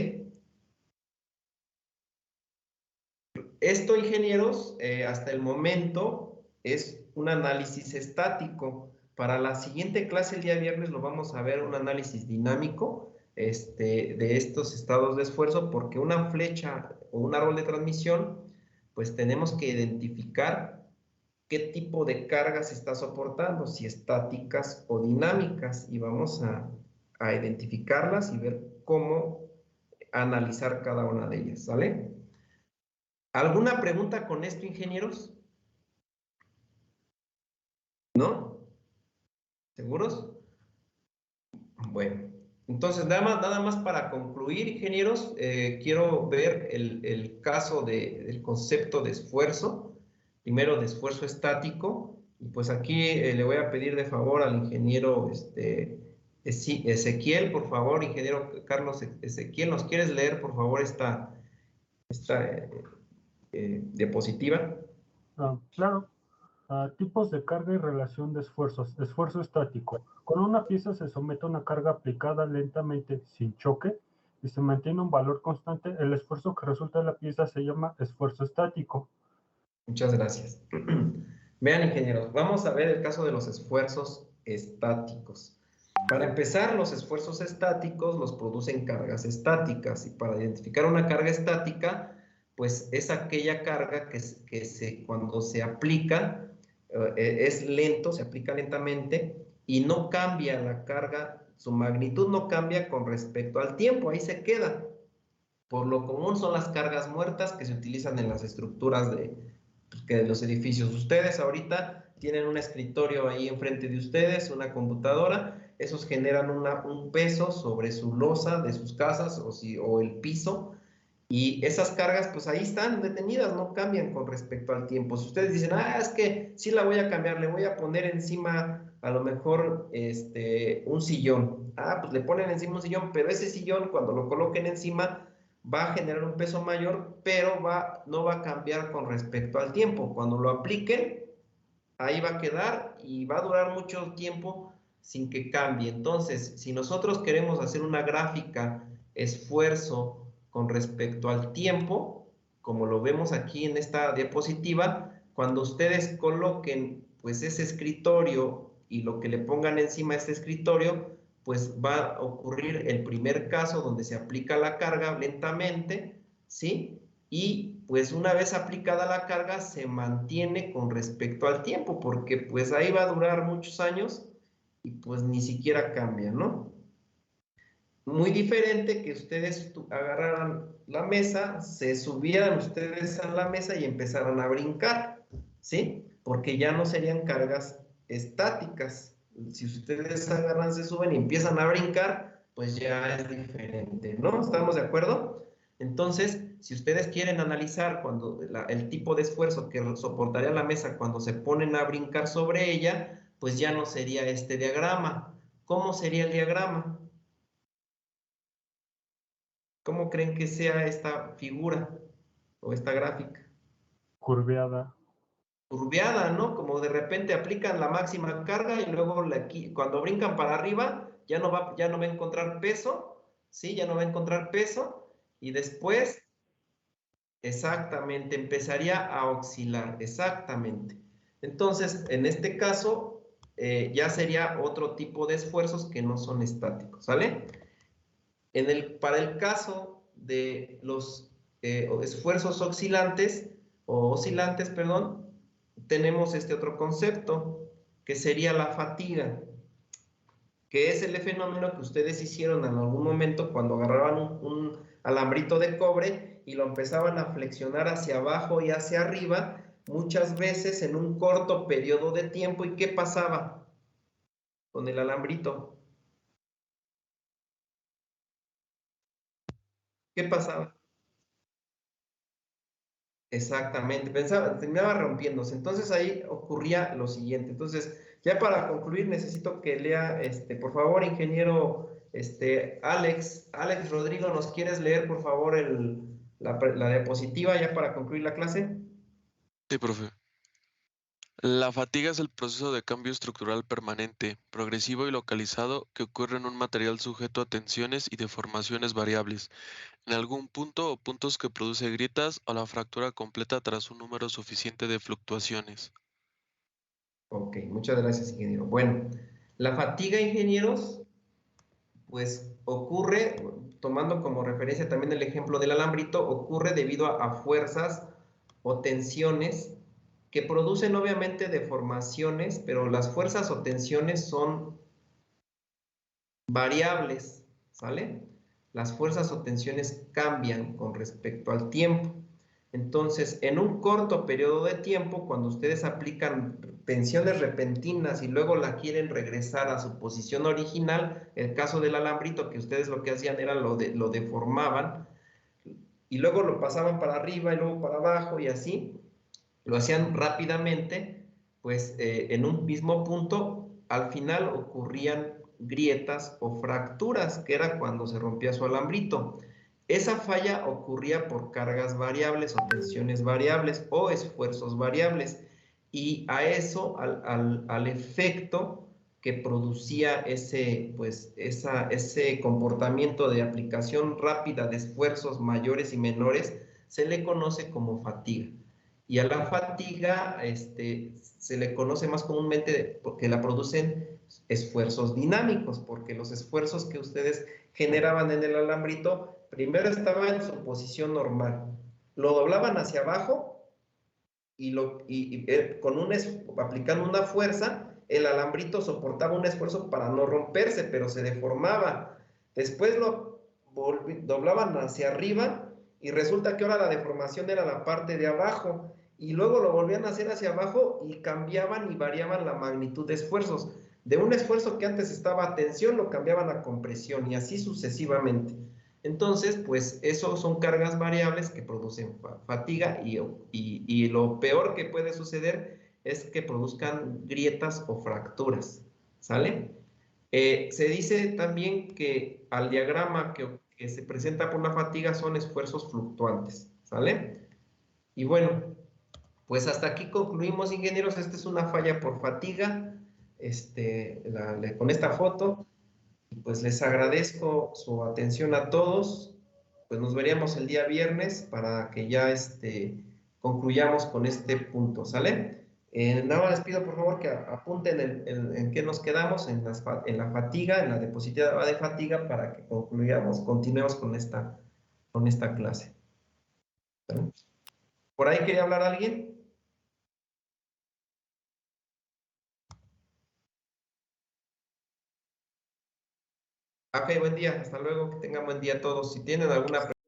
Esto, ingenieros, hasta el momento es un análisis estático. Para la siguiente clase, el día viernes, lo vamos a ver un análisis dinámico de estos estados de esfuerzo, porque una flecha o un árbol de transmisión, pues tenemos que identificar qué tipo de carga se está soportando, si estáticas o dinámicas, y vamos a identificarlas y ver cómo analizar cada una de ellas, ¿sale? ¿Alguna pregunta con esto, ingenieros? ¿No? ¿Seguros? Bueno, entonces nada más para concluir, ingenieros, quiero ver el caso del concepto de esfuerzo, primero de esfuerzo estático, y pues aquí le voy a pedir de favor al ingeniero Ezequiel, por favor, ingeniero Carlos Ezequiel, ¿nos quieres leer, por favor, esta diapositiva? Claro. Tipos de carga y relación de esfuerzos. Esfuerzo estático. Cuando una pieza se somete a una carga aplicada lentamente, sin choque, y se mantiene un valor constante, el esfuerzo que resulta de la pieza se llama esfuerzo estático. Muchas gracias. Vean, ingenieros, vamos a ver el caso de los esfuerzos estáticos. Para empezar, los esfuerzos estáticos los producen cargas estáticas, y para identificar una carga estática, pues es aquella carga que cuando se aplica, es lento, se aplica lentamente, y no cambia la carga, su magnitud no cambia con respecto al tiempo, ahí se queda. Por lo común son las cargas muertas que se utilizan en las estructuras de los edificios. Ustedes ahorita tienen un escritorio ahí enfrente de ustedes, una computadora, esos generan un peso sobre su losa de sus casas o el piso, y esas cargas pues ahí están detenidas, no cambian con respecto al tiempo. Si ustedes dicen, es que sí la voy a cambiar, le voy a poner encima a lo mejor un sillón, pues le ponen encima un sillón, pero ese sillón cuando lo coloquen encima va a generar un peso mayor, pero no va a cambiar con respecto al tiempo. Cuando lo apliquen, ahí va a quedar y va a durar mucho tiempo sin que cambie. Entonces, si nosotros queremos hacer una gráfica esfuerzo con respecto al tiempo, como lo vemos aquí en esta diapositiva, cuando ustedes coloquen pues ese escritorio y lo que le pongan encima a este escritorio, pues va a ocurrir el primer caso donde se aplica la carga lentamente, ¿sí? Y pues una vez aplicada la carga se mantiene con respecto al tiempo, porque pues ahí va a durar muchos años y pues ni siquiera cambia, ¿no? Muy diferente que ustedes agarraran la mesa, se subieran ustedes a la mesa y empezaran a brincar, ¿sí? Porque ya no serían cargas estáticas. Si ustedes agarran, se suben y empiezan a brincar, pues ya es diferente, ¿no? ¿Estamos de acuerdo? Entonces, si ustedes quieren analizar el tipo de esfuerzo que soportaría la mesa cuando se ponen a brincar sobre ella, pues ya no sería este diagrama. ¿Cómo sería el diagrama? ¿Cómo creen que sea esta figura o esta gráfica? Curveada. Curveada, ¿no? Como de repente aplican la máxima carga y luego cuando brincan para arriba ya no va a encontrar peso, ¿sí? Ya no va a encontrar peso y después, exactamente, empezaría a oscilar, exactamente. Entonces, en este caso, ya sería otro tipo de esfuerzos que no son estáticos, ¿sale? Para el caso de los esfuerzos oscilantes, tenemos este otro concepto, que sería la fatiga, que es el fenómeno que ustedes hicieron en algún momento cuando agarraban un alambrito de cobre y lo empezaban a flexionar hacia abajo y hacia arriba, muchas veces en un corto periodo de tiempo. ¿Y qué pasaba con el alambrito? ¿Qué pasaba? Exactamente, terminaba rompiéndose. Entonces ahí ocurría lo siguiente. Entonces, ya para concluir, necesito que lea, por favor, ingeniero, Alex Rodrigo, ¿nos quieres leer, por favor, la diapositiva ya para concluir la clase? Sí, profe. La fatiga es el proceso de cambio estructural permanente, progresivo y localizado que ocurre en un material sujeto a tensiones y deformaciones variables, en algún punto o puntos que produce grietas o la fractura completa tras un número suficiente de fluctuaciones. Ok, muchas gracias, ingeniero. Bueno, la fatiga, ingenieros, pues ocurre, tomando como referencia también el ejemplo del alambrito, ocurre debido a fuerzas o tensiones que producen obviamente deformaciones, pero las fuerzas o tensiones son variables, ¿sale? Las fuerzas o tensiones cambian con respecto al tiempo. Entonces, en un corto periodo de tiempo, cuando ustedes aplican tensiones repentinas y luego la quieren regresar a su posición original, el caso del alambrito, que ustedes lo que hacían era lo deformaban y luego lo pasaban para arriba y luego para abajo y así, lo hacían rápidamente, pues en un mismo punto, al final ocurrían grietas o fracturas, que era cuando se rompía su alambrito. Esa falla ocurría por cargas variables o tensiones variables o esfuerzos variables, y a eso, al efecto que producía ese comportamiento de aplicación rápida de esfuerzos mayores y menores, se le conoce como fatiga. Y a la fatiga se le conoce más comúnmente porque la producen esfuerzos dinámicos, porque los esfuerzos que ustedes generaban en el alambrito, primero estaba en su posición normal, lo doblaban hacia abajo y aplicando una fuerza, el alambrito soportaba un esfuerzo para no romperse, pero se deformaba. Después lo doblaban hacia arriba y resulta que ahora la deformación era la parte de abajo, y luego lo volvían a hacer hacia abajo y cambiaban y variaban la magnitud de esfuerzos. De un esfuerzo que antes estaba a tensión lo cambiaban a compresión y así sucesivamente. Entonces, pues eso son cargas variables que producen fatiga, y lo peor que puede suceder es que produzcan grietas o fracturas, ¿sale? Se dice también que al diagrama que se presenta por la fatiga son esfuerzos fluctuantes, ¿sale? Y bueno, pues hasta aquí concluimos, ingenieros. Esta es una falla por fatiga, con esta foto. Pues les agradezco su atención a todos. Pues nos veríamos el día viernes para que ya concluyamos con este punto, ¿sale? Nada más les pido por favor que apunten en qué nos quedamos, en la fatiga, en la diapositiva de fatiga, para que continuemos con esta clase. ¿Sale? ¿Por ahí quería hablar alguien? Ok, buen día, hasta luego, que tengan buen día todos. Si tienen alguna pregunta,